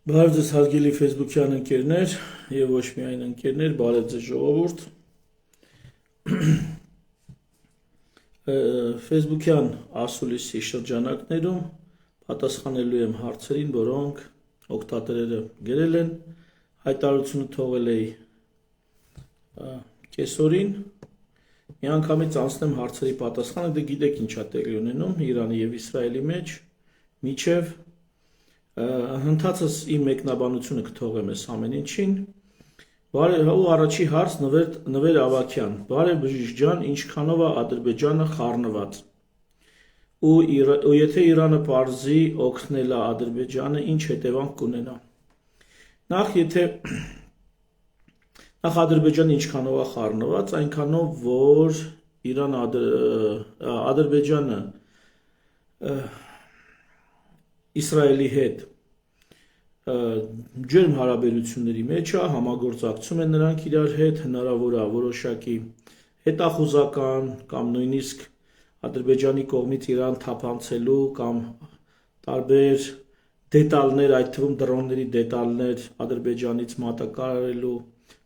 Բարև ձեզ հարգելի Facebook-յան ընկերներ եւ ոչ միայն ընկերներ, բարև ձեզ ժողովուրդ։ Facebook-յան ասուլիսի շրջանակներում պատասխանելու եմ հարցերին, որոնք օգտատերերը գրել են, հայտարարությունը թողել էի կեսօրին։ Միանգամից անցնեմ հարցերի պատասխանը, դե գիտեք ինչա տեղի ունենում Իրանի եւ Իսրայելի մեջ, միջև Հնդածս իմ մեկնաբանությունը կթողեմ ես ամեն ինչին։ Ու առաջի հարց Նվեր Ավակյան։ Բարև բժիշկ ջան, ինչքանով է Ադրբեջանը խառնված։ Ու եթե Իրանը պարզի օգնել է Ադրբեջանը, ինչ հետևանք կունենա։ Նախ Ադրբեջանը ինչքանով է խառնված, այնքանով որ Ադրբեջանը Իսրայելի հետ ջերմ հարաբերությունների մեջ է, համագործակցում են նրանք իրար հետ, հնարավոր է որոշակի հետախուզական կամ նույնիսկ Ադրբեջանի կողմից Իրան թափանցելու կամ տարբեր դետալներ, այդ թվում դրոնների դետալներ Ադրբեջանից մատակարարելու,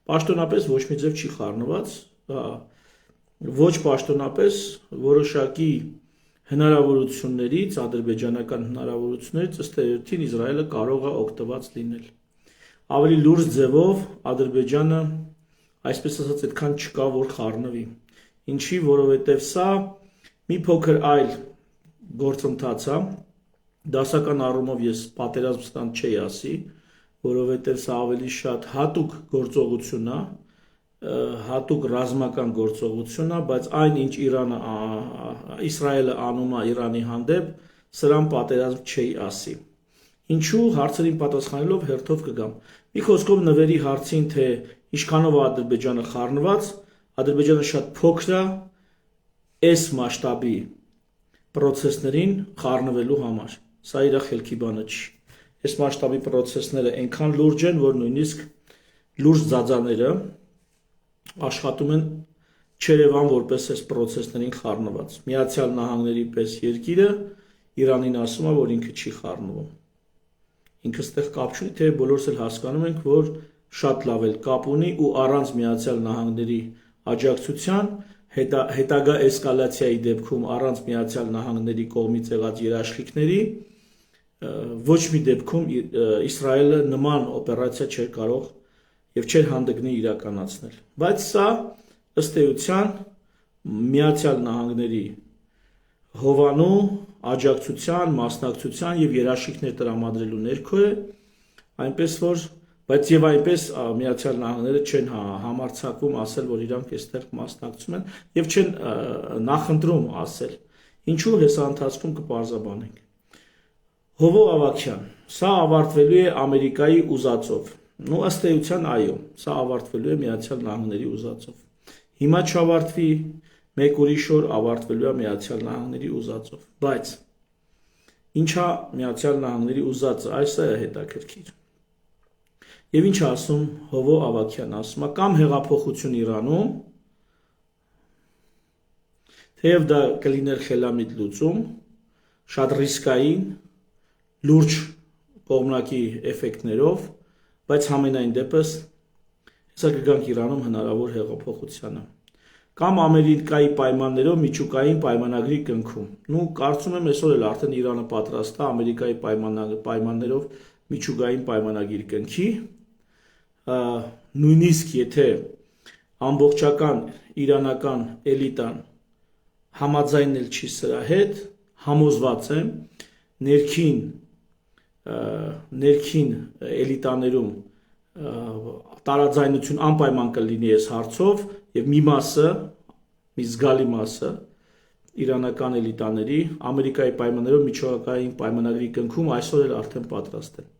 պաշտոնապես ոչ մի ձև չի խառնված, ոչ պաշտոնապես որոշակի հնարավորություններից, ադրբեջանական հնարավորություններից ըստ էության Իսրայելը կարող է օգտված լինել։ Ավելի լուրջ ձևով Ադրբեջանը, այսպես ասած, այդքան չկա, որ խառնվի։ Ինչի, որովհետև սա մի փոքր այլ գործընթաց է, դասական առումով ես պատերազմ ստան չի ասի, որովհետև սա ավելի շատ հատուկ գործողություն է, հատուկ ռազմական գործողություն է, բայց այն ինչ Իսրայելը անում է Իրանի հանդեպ, սրան պատերազմ չի ասի։ Ինչու հարցերին պատասխանելով հերթով կգամ։ Մի խոսքով Նվերի հարցին, թե ինչքանով է Ադրբեջանը խառնված, Ադրբեջանը շատ փոքր է այս մասշտաբի պրոցեսներին խառնվելու համար։ Սա իր խելքի բանը չի։ Այս մասշտաբի պրոցեսները այնքան լուրջ են, որ նույնիսկ լուրջ ձաձաները աշխատում են Չերևան որպես այս պրոցեսներին խառնված։ Միացյալ Նահանգների պես երկիրը Իրանին ասում է, որ ինքը չի խառնվում։ Ինքը ստեղ կապ չունի, թե բոլորս էլ հասկանում ենք, որ շատ լավ էլ կապ ունի ու առանց Միացյալ Նահանգների աջակցության հետագա էսկալացիայի դեպքում առանց Միացյալ Նահանգների կողմից եղած երաշխիքների ոչ մի դեպքում Իսրայելը նման օպերացիա չէր կարող եւ չէր հանդգնի իրականացնել։ Բայց սա ըստ էության Միացյալ Նահանգների հովանու աջակցության, մասնակցության եւ երաշխիքներ տրամադրելու ներքո է, այնպես որ, բայց եւ այնպես Միացյալ Նահանգները չեն համարձակվում ասել, որ իրանք այստեղ մասնակցում են եւ չեն նախընտրում ասել։ Ինչու հեսա ընթացքում կպարզաբանենք։ Հովո Ավակյան, սա ավարտվելու է Ամերիկայի ուզածով։ Ну ըստ էության այո, սա ավարտվելու է Միացյալ Նահանգների ուզածով։ Հիմա չավարտվի, մեկ ուրիշ օր ավարտվելու է Միացյալ Նահանգների ուզածով։ Բայց ինչա Միացյալ Նահանգների ուզածը, այս է հետաքրքիր։ Եվ ինչ ասում Հովո Ավակյան, ասում է կամ հեղափոխություն Իրանում, թեև դա կլիներ խելամիտ լուծում, շատ ռիսկային, լուրջ կողմնակի էֆեկտներով, բայց համենայն դեպս հեսա կգանք Իրանում հնարավոր հեղափոխությանը։ Կամ Ամերիկայի պայմաններով միջուկային պայմանագրի կնքում։ Ну կարծում եմ այսօր էլ արդեն Իրանը պատրաստ է Ամերիկայի պայմաններով միջուկային պայմանագիր կնքի, նույնիսկ եթե ամբողջական իրանական էլիտան համաձայնել չի սրա հետ, համոզված եմ ներքին էլիտաներում տարաձայնություն անպայման կլինի այս հարցով եւ մի մասը, մի զգալի մասը իրանական էլիտաների Ամերիկայի պայմաններով միջուկային պայմանագրի կնքում այսօր էլ արդեն պատրաստ են։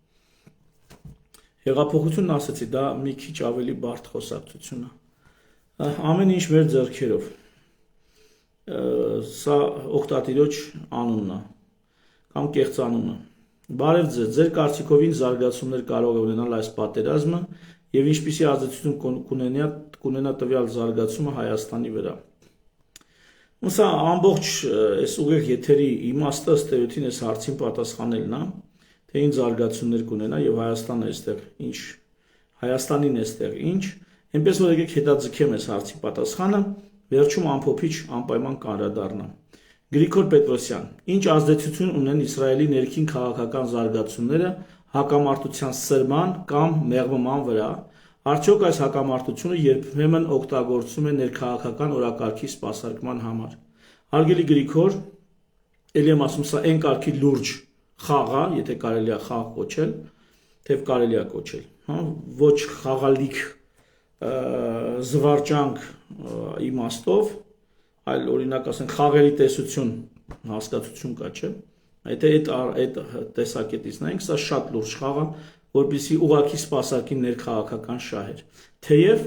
Հեղափոխությունն ասացի, դա մի քիչ ավելի բարդ խոսակցություն է։ Ամեն ինչ մեր ձեռքերով։ Սա օգտատիրոջ անունն է կամ կեղծ անունը։ Բարև ձեզ, ձեր կարծիքով ինչ զարգացումներ կարող է ունենալ այս պատերազմը եւ ինչպիսի ազդեցություն կունենա տվյալ զարգացումը Հայաստանի վրա։ Սա ամբողջ այս ուղիղ եթերի իմաստը ըստ էության այս հարցին պատասխանելն է, թե ինչ զարգացումներ կունենա եւ Հայաստանը այստեղ ինչ Հայաստանին այստեղ ինչ, այնպես որ եկեք հետաձգեմ այս հարցի պատասխանը, վերջում ամփոփիչ անպայման կանդրադառնամ։ Գրիգոր Պետրոսյան, ինչ ազդեցություն ունեն Իսրայելի ներքին քաղաքական զարգացումները հակամարտության սրման կամ մեղմման վրա, արդյոք այս հակամարտությունը երբեմն օգտագործում է ներքաղաքական օրակարգի սպասարկման համար։ Հարգելի Գրիգոր, ելի եմ ասում, սա այն կարգի լուրջ խաղ է, եթե կարելի է խաղ կոչել, թեև կարելի է կոչել, հա, ոչ խաղալիք զվարճանք իմաստով, այլ օրինակ ասենք խաղերի տեսություն հասկացություն կա, չէ՞։ Եթե այդ տեսակետից նայենք, սա շատ լուրջ խաղ է, որպեսզի ուղղակի սպասարկի ներքաղաքական շահեր։ Թեև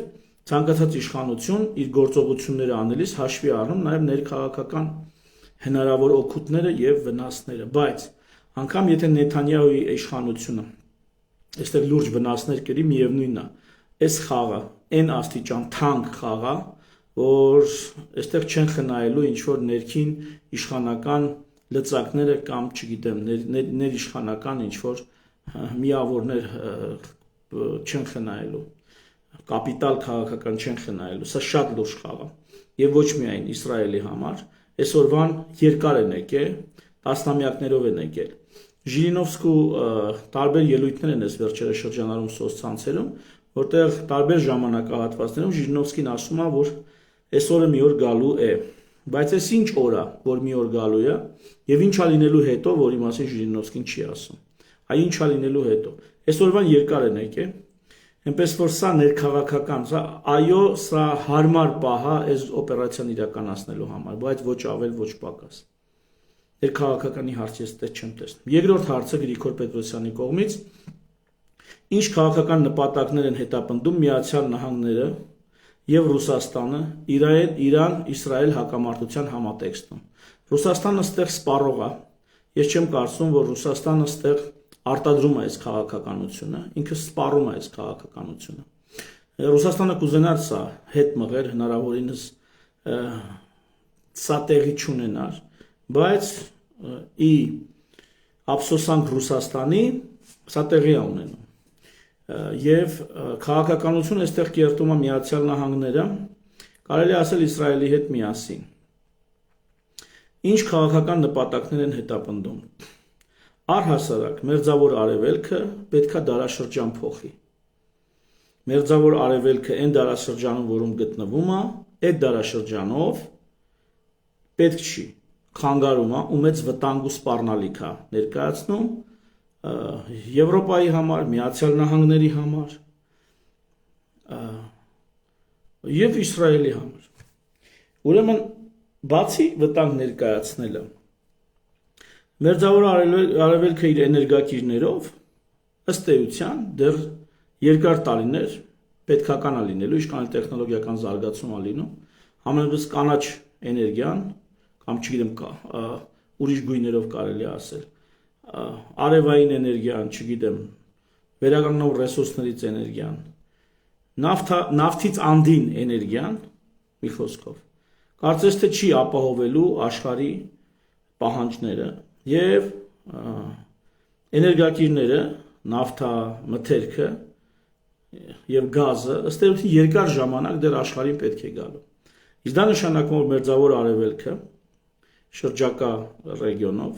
ցանկացած իշխանություն իր գործողությունները անելիս հաշվի առնում նաև ներքաղաքական հնարավոր օգուտները եւ վնասները, բայց անգամ եթե Նեթանյահուի իշխանությունը այստեղ լուրջ վնասներ կրի, միևնույնն է, այս խաղը այն աստիճան թանկ խաղ է, որ այստեղ չեն խնայելու ինչ որ ներքին իշխանական լծակները կամ, չգիտեմ, ներիշխանական ինչ որ միավորներ չեն խնայելու, կապիտալ քաղաքական չեն խնայելու, սա շատ լուրջ խաղ է եւ ոչ միայն Իսրայելի համար, այսօրվան երկար են եկել, տասնամյակներով են եկել։ Ժիրինովսկու տարբեր ելույթներ են այս վերջերս շրջանառում սոցցանցերում, որտեղ տարբեր ժամանակահատվածներում Ժիրինովսկին ասում է, որ այսօրը մի օր գալու է, բայց այս ինչ օր է, որ մի օր գալու է, եւ ինչ է լինելու հետո, որի մասին Ժիրինովսկին չի ասում։ Այ ինչ է լինելու հետո։ Այսօրվան երկար են եկել, այնպես որ սա ներքաղաքական, այո, սա հարմար պահ է այս օպերացիան իրականացնելու համար, բայց ոչ ավել, ոչ պակաս։ Ներքաղաքականի հարց ես դեռ չեմ տեսնում։ Երկրորդ հարցը Գրիգոր Պետրոսյանի կողմից, ինչ քաղաքական նպատակներ են հետապնդում Միացյալ Նահանգները եւ Ռուսաստանը Իրան-Իսրայել հակամարտության համատեքստում։ Ռուսաստանը ստեղ սպառող է։ Ես չեմ կարծում, որ Ռուսաստանը ստեղ արտադրում է այս քաղաքականությունը, ինքը սպառում է այս քաղաքականությունը։ Ռուսաստանը կուզենար սա հետ մղել հնարավորինս սա տեղի չունենար, բայց ի ափսոսանք Ռուսաստանի սա տեղի է ունենում։ Եվ քաղաքականությունը այստեղ կերտում է Միացյալ Նահանգները, կարելի ասել Իսրայելի հետ միասին։ Ինչ քաղաքական նպատակներ են հետապնդում։ Առհասարակ Մերձավոր Արևելքը պետքա դարաշրջան փոխի։ Մերձավոր Արևելքը այն դարաշրջանում, որում գտնվում է, այդ դարաշրջանով պետք չի խանգարում է ու մեծ վտանգ ու սպառնալիք է ներկայացնում Եվրոպայի համար, Միացյալ Նահանգների համար եւ Իսրայելի համար։ Ուրեմն բացի վտանգ ներկայացնելը Մերձավոր Արևելքը իր էներգակիրներով ըստ էության դեռ երկար տարիներ պետքական է լինելու, ինչքան տեխնոլոգիական զարգացում է լինում, ամենևս կանաչ էներգիան կամ չգիտեմ ուրիշ գույներով կարելի ասել, արևային էներգիան, չգիտեմ, վերականգնող ռեսուրսներից էներգիան, նավթից անդին էներգիան, մի խոսքով, կարծես թե չի ապահովելու աշխարհի պահանջները եւ էներգակիրները, նավթամթերքը եւ գազը ըստ էության երկար ժամանակ դեռ աշխարհին պետք է գալու։ Իսկ դա նշանակում որ Մերձավոր Արևելքը շրջակա ռեգիոնով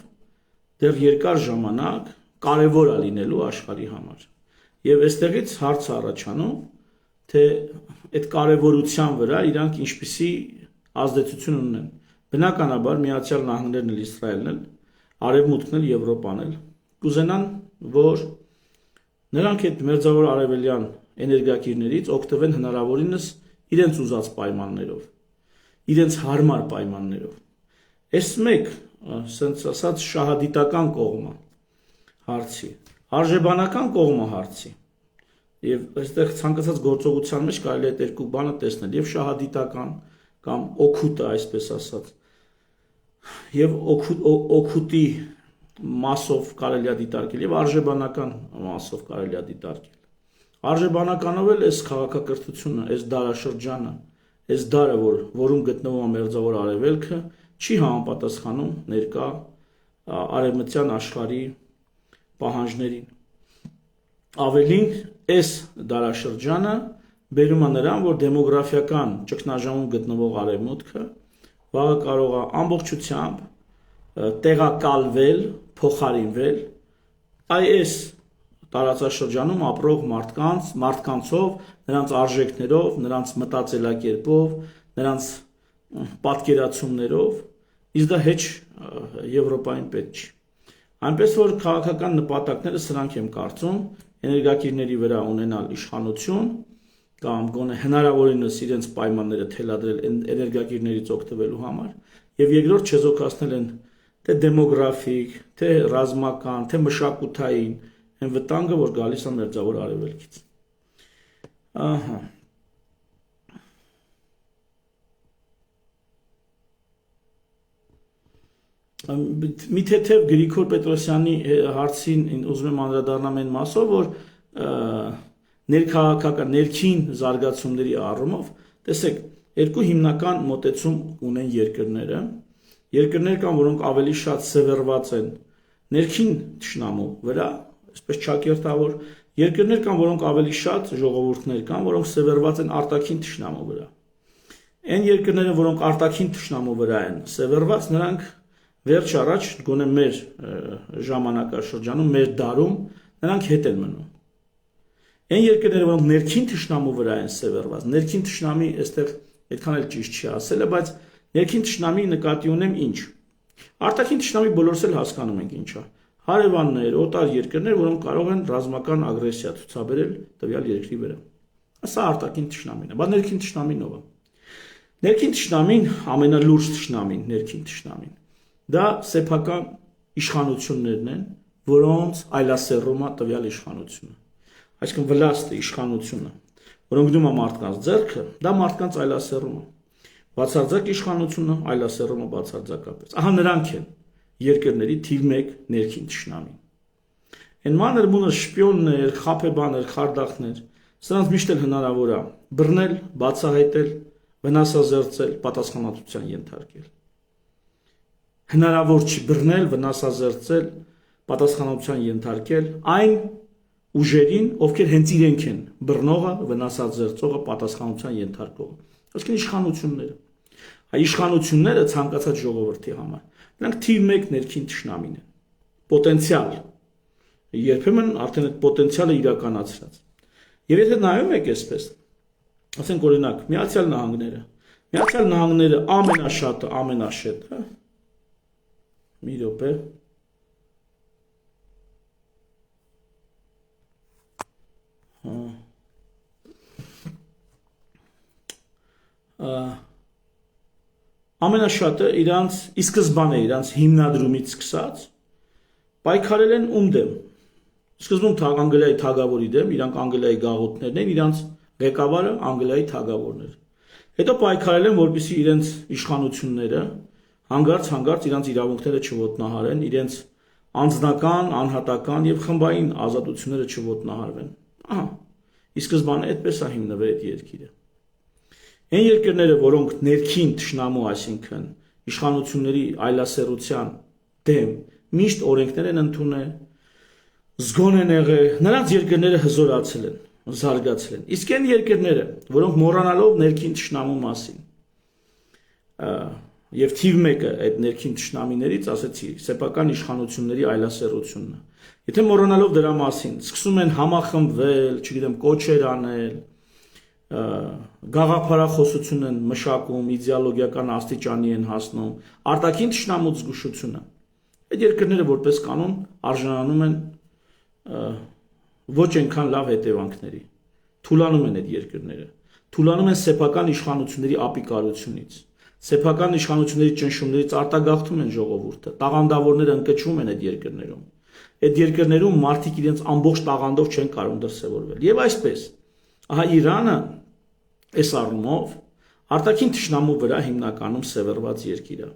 դեռ երկար ժամանակ կարևոր է լինելու աշխարհի համար։ Եվ այստեղից հարց առաջանում, թե այդ կարևորության վրա իրանք ինչպիսի ազդեցություն ունեն։ Բնականաբար Միացյալ Նահանգներն էլ Իսրայելն էլ, Արևմուտքն էլ, Եվրոպան էլ կուզենան, որ նրանք այդ Մերձավոր Արևելյան էներգակիրներից օգտվեն հնարավորինս իրենց ուզած պայմաններով, իրենց հարմար պայմաններով։ Այս մեկ ասենց ասած շահադիտական կողմը հարցի, արժեբանական կողմը հարցի։ Եվ այստեղ ցանկացած գործողության մեջ կարելի է այդ երկու բանը տեսնել, եւ շահադիտական կամ օգուտը, այսպես ասած, եւ օգուտի մասով կարելի է դիտարկել եւ արժեբանական մասով կարելի է դիտարկել։ Արժեբանականով էլ այս քաղաքակրթությունը, այս դարաշրջանը, այս դարը, որում գտնվում է Մերձավոր Արևելքը, չի համապատասխանում ներկա արևմտյան աշխարհի պահանջներին։ Ավելին, այս դարաշրջանը բերում է նրան, որ դեմոգրաֆիական ճգնաժամում գտնվող արևմուտքը վաղը կարող է ամբողջությամբ տեղակալվել, փոխարինվել այս տարածաշրջանում ապրող մարդկանցով, նրանց արժեքներով, նրանց մտածելակերպով, նրանց պատկերացումներով, իսկ դա հեչ Եվրոպային պետք չի։ Այնպես որ քաղաքական նպատակները սրանք եմ կարծում, էներգակիրների վրա ունենալ իշխանություն կամ գոնե հնարավորինս իրենց պայմանները թելադրել էներգակիրներից օգտվելու համար, եւ երկրորդ չեզոքացնել են թե դեմոգրաֆիկ, թե ռազմական, թե մշակութային այն վտանգը, որ գալիս է մերձավոր արևելքից։ Ահա։ Մի թեթև Գրիգոր Պետրոսյանի հարցին ուզում եմ անդրադառնամ այն մասով, որ ներքաղաքական ներքին զարգացումների առումով, տեսեք, երկու հիմնական մոտեցում ունեն երկրները։ Երկրներ կան, որոնք ավելի շատ սևեռված են ներքին թշնամու վրա, այսպես ճակերտավոր, երկրներ կան, որոնք ավելի շատ ժողովուրդներ կան, որոնք սևեռված են արտաքին թշնամու վրա։ Այն երկրները, որոնք արտաքին թշնամու վրա են սևեռված, նրանք վերջ առաջ գոնե մեր ժամանակաշրջանում, մեր դարում նրանք հետ են մնում։ Այն երկրները, որոնք ներքին թշնամու վրա են սևեռված, ներքին թշնամի այստեղ այդքան էլ ճիշտ չի ասելը, բայց ներքին թշնամի նկատի ունեմ ինչ։ Արտաքին թշնամի բոլորս էլ հասկանում ենք ինչ է։ Հարևաններ, օտար երկրներ, որոնք կարող են ռազմական ագրեսիա ցուցաբերել տվյալ երկրի վրա։ Սա արտաքին թշնամին է, բայց ներքին թշնամին ով է։ Ներքին թշնամին ամենալուրջ թշնամին, ներքին թշնամին։ Դա սեփական իշխանություններն են, որոնց այլասերում է տվյալ իշխանությունը։ Այսինքն վլաստը, իշխանությունը, որոնք դնում է մարդկանց ձեռքը, դա մարդկանց այլասերում է։ Բացարձակ իշխանությունը, այլասերումը բացարձակապես։ Ահա նրանք են երկրների թիվ 1 ներքին թշնամին։ Այն մանր մունր շպիոններ, խաբեբաներ, խարդախներ, սրանց միշտ էլ հնարավոր է բռնել, բացահայտել, վնասազերծել, պատասխանատվության ենթարկել։ Հնարավոր չի բռնել, վնասազերծել, պատասխանատվության ենթարկել այն ուժերին, ովքեր հենց իրենք են բռնողը, վնասազերծողը, պատասխանատվության ենթարկողը։ Այսինքն իշխանությունները։ Այ իշխանությունները ցանկացած ժողովրդի համար, նրանք թիվ 1 ներքին թշնամին են։ Պոտենցիալ։ Երբեմն արդեն այդ պոտենցիալը իրականացրած։ Եվ եթե նայում եք այսպես, ասենք օրինակ, Միացյալ Նահանգները ամենաշատը, մի րոպե։ Ամենաշատը իրանց ի սկզբանե իրանց հիմնադրումից սկսած պայքարել են ում դեմ։ Սկզբում Անգլիայի թագավորի դեմ, իրանք Անգլիայի գաղութներն են, իրանց ղեկավարը Անգլիայի թագավորն էր։ Հետո պայքարել են, որպեսզի իրենց իշխանությունները հանգարց իրանց իրավունքները չոտնահարեն, իրենց անձնական, անհատական եւ խմբային ազատությունները չոտնահարվեն։ Ահա, ի սկզբանե այդպես է հիմնվել այդ երկիրը։ Այն երկրները, որոնք ներքին թշնամու, այսինքն իշխանությունների այլասերության դեմ միշտ օրենքներ են ընդունել, զգոն են եղել, նրանց երկրները հզորացել են, զարգացել են։ Իսկ այն երկրները, որոնք մոռանալով ներքին թշնամու մասին, եւ թիվ 1-ը այդ ներքին թշնամիներից, ասեցի, սեփական իշխանությունների այլասերությունն է։ Եթե մոռանալով դրա մասին, սկսում են համախմբվել, չգիտեմ, կոչեր անել, գաղափարախոսություն են մշակում, իդեոլոգիական աստիճանի են հասնում, արտաքին թշնամու զգուշությունը։ Այդ երկրները որպես կանոն արժանանում են ոչ այնքան լավ հետևանքների։ Թուլանում են այդ երկրները, թուլանում են սեփական իշխանությունների ապիկարությունից, սեփական իշխանությունների ճնշումներից արտագաղթում են ժողովուրդը, տաղանդավորները ընկճվում են այդ երկրներում։ Այդ երկրներում մարդիկ իրենց ամբողջ տաղանդով չեն կարող դրսևորվել։ Եվ այսպես, ահա Իրանը այս առումով արտաքին թշնամու վրա հիմնականում սևեռված երկիր է։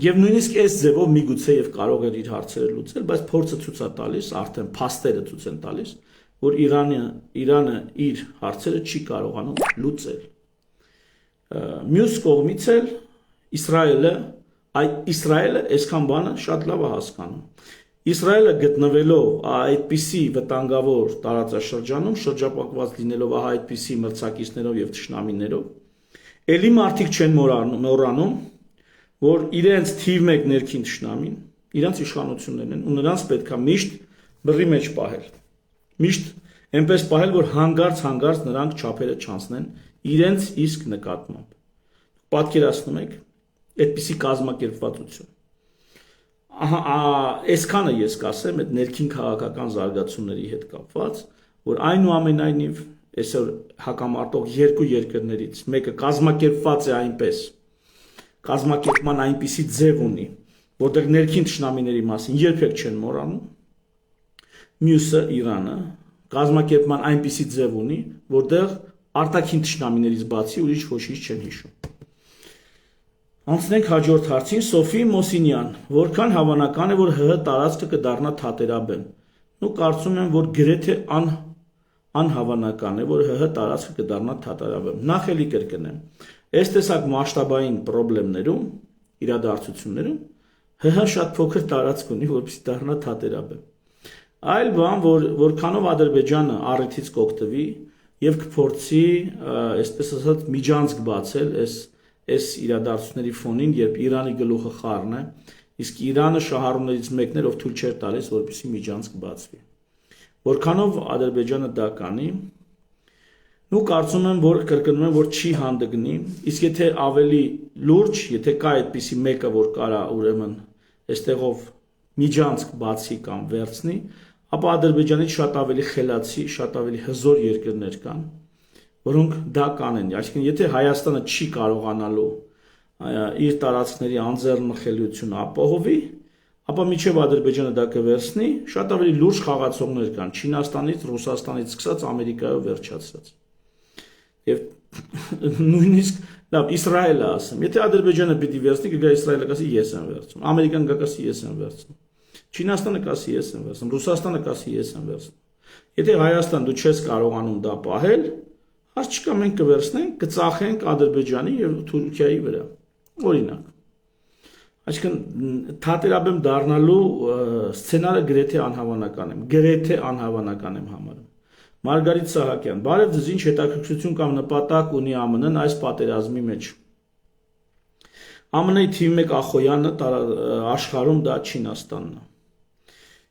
Եվ նույնիսկ այս ձևով միգուցե եւ կարող էր իր հարցերը լուծել, բայց փորձը ցույց է տալիս, արդեն փաստերը ցույց են տալիս, որ Իրանը իր հարցերը չի կարողանում լուծել։ Մյուս կողմից էլ Իսրայելը այսքան բանը շատ լավ է հասկանում։ Իսրայելը գտնվելով այդպիսի վտանգավոր տարածաշրջանում, շրջապակված լինելով այդպիսի մրցակիցներով եւ թշնամիներով, ելի մարդիկ չեն մոռանում, որ իրենց թիվ 1 ներքին թշնամին, իրենց իշխանություններն են ու նրանց պետքա միշտ բռի մեջ պահել։ Միշտ այնպես պահել, որ հանգարց նրանք չափերը չանցնեն իրենց իսկ նկատմամբ։ Պատկերացնում եք այդպիսի կազմակերպվածություն։ Այսքանը ես կասեմ այդ ներքին քաղաքական զարգացումների հետ կապված, որ այնուամենայնիվ այսօր հակամարտող երկու երկրներից մեկը կազմակերպված է այնպես, կազմակերպման այնպիսի ձև ունի, որտեղ ներքին թշնամիների մասին երբեք չեն մոռանում, մյուսը Իրանը կազմակերպման այնպիսի ձև ունի, որտեղ արտաքին թշնամիներից բացի ուրիշ ոչինչ չեն հիշում։ Անցնենք հաջորդ հարցին, Սոֆի Մոսինյան, որքան հավանական է, որ ՀՀ տարածքը կդառնա թատերաբեմ։ Ու կարծում եմ, որ գրեթե անհավանական է, որ ՀՀ տարածքը կդառնա թատերաբեմ։ Նախ էլի կրկնեմ, այս տեսակ մասշտաբային խնդիրներում, իրադարձություններում ՀՀ շատ փոքր տարածք ունի, որպեսզի դառնա թատերաբեմ։ Այլ բան, որքանով Ադրբեջանը առիթից կօգտվի եւ կփորձի, այսպես ասած, միջանցք բացել այս իրադարձությունների ֆոնին, երբ Իրանի գլուխը խառն է, իսկ Իրանը շահառուներից մեկն էր, ով թույլ չէր տալիս, որպեսզի միջանցք բացվի։ Որքանով Ադրբեջանը դա կանի, ու կարծում եմ, որ կրկնում եմ, որ չի հանդգնի, իսկ եթե ավելի լուրջ, եթե կա այդպիսի մեկը, որ կարա ուրեմն այստեղով միջանցք բացի կամ վերցնի, ապա Ադրբեջանից շատ ավելի խելացի, շատ ավելի հզոր երկրներ կան, որոնք դա կանեն։ Այսինքն, եթե Հայաստանը չի կարողանալու իր տարածքների անձեռնխելիությունը ապահովի, ապա մինչև Ադրբեջանը դա կվերցնի, շատ ավելի լուրջ խաղացողներ կան Չինաստանից, Ռուսաստանից սկսած Ամերիկայով վերջացած։ Եվ նույնիսկ լավ Իսրայելը ասեմ, եթե Ադրբեջանը պիտի վերցնի, կգա Իսրայելը կասի ես եմ վերցնում, Ամերիկան կասի ես եմ վերցնում, Չինաստանը կասի ես եմ վերցնում, Ռուսաստանը կասի ես եմ վերցնում։ Եթե Հայաստան դու չես կարողանում դա պահել, հարց չկա, մենք կվերցնենք, կծախենք Ադրբեջանի եւ Թուրքիայի վրա։ Օրինակ։ Այսինքն թատերաբեմ դառնալու սցենարը գրեթե անհավանական եմ համարում։ Մարգարիտ Սահակյան, բարև ձեզ, ինչ հետաքրքրություն կամ նպատակ ունի ԱՄՆ-ն այս պատերազմի մեջ։ ԱՄՆ-ի թիվ 1 ախոյանը աշխարհում դա Չինաստանն է։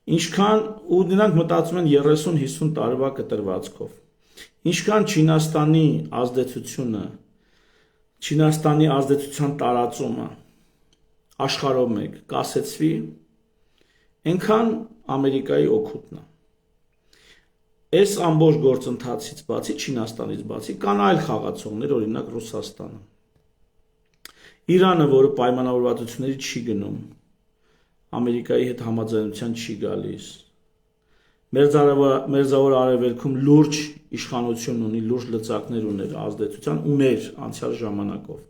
Ինչքան ու նրանք մտածում են 30-50 տարվա կտրվածքով։ Ինչքան Չինաստանի ազդեցության տարածումը աշխարհով մեկ կասեցվի, այնքան Ամերիկայի օգուտն է։ Այս ամբողջ գործընթացից բացի, Չինաստանից բացի, կան այլ խաղացողներ, օրինակ Ռուսաստանը։ Իրանը, որը պայմանավորվածությունների չի գնում, Ամերիկայի հետ համաձայնության չի գալիս։ Մերձավոր Արևելքում լուրջ իշխանություն ունի, լուրջ լծակներ ուներ, ազդեցության ուներ անցյալ ժամանակով։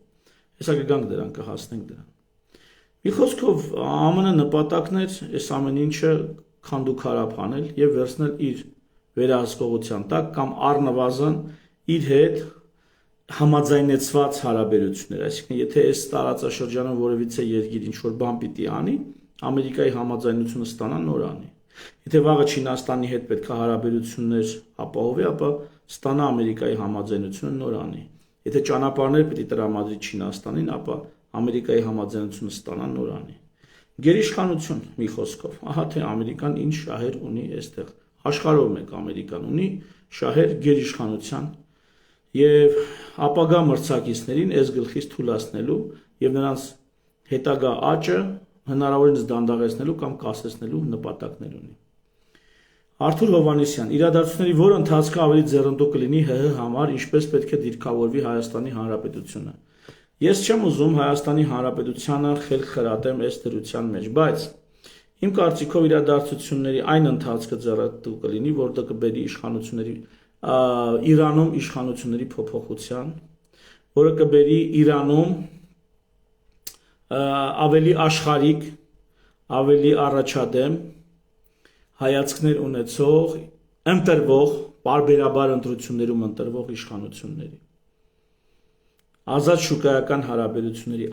Հեսա կգանք դրան, կհասնենք դրան։ Մի խոսքով ԱՄՆ նպատակն էր այս ամեն ինչը քանդուքարափ անել եւ վերցնել իր վերահսկողության տակ կամ առնվազն իր հետ համաձայնեցված հարաբերություններ, այսինքն եթե այս տարածաշրջանում որևիցե երկիր ինչ որ բան պիտի անի, Ամերիկայի համաձայնությունը ստանա նոր անի։ Եթե վաղը Չինաստանի հետ պետք է հարաբերություններ ապահովի, ապա ստանա Ամերիկայի համաձայնությունը նոր անի։ Եթե ճանապարհներ պիտի տրամադրի Չինաստանին, ապա Ամերիկայի համաձայնությունը ստանա նոր անի։ Գերիշխանություն մի խոսքով, ահա թե Ամերիկան ինչ շահեր ունի այստեղ։ Աշխարհով մեկ Ամերիկան ունի շահեր գերիշխանության եւ ապագա մրցակիցներին այս գլխից թույլատնելու եւ նրանց հետագա աճը հնարավորինս դանդաղեցնելու կամ կասեցնելու նպատակներ ունի։ Արթուր Հովանեսյան, իրադարձությունների որ ընթացքը ավելի ձեռնտու կլինի ՀՀ համար, ինչպես պետք է դիրքավորվի Հայաստանի Հանրապետությունը։ Ես չեմ ուզում Հայաստանի Հանրապետությանը խելք խրատեմ այս դրության մեջ, բայց իմ կարծիքով իրադարձությունների այն ընթացքը ձեռնտու կլինի, որը կբերի Իրանում իշխանությունների փոփոխության, որը կբերի Իրանում ավելի աշխարհիկ, ավելի առաջադեմ հայացքներ ունեցող, ընտրվող, պարբերաբար ընտրություններում ընտրվող իշխանությունների։ Ազատ շուկայական հարաբերությունների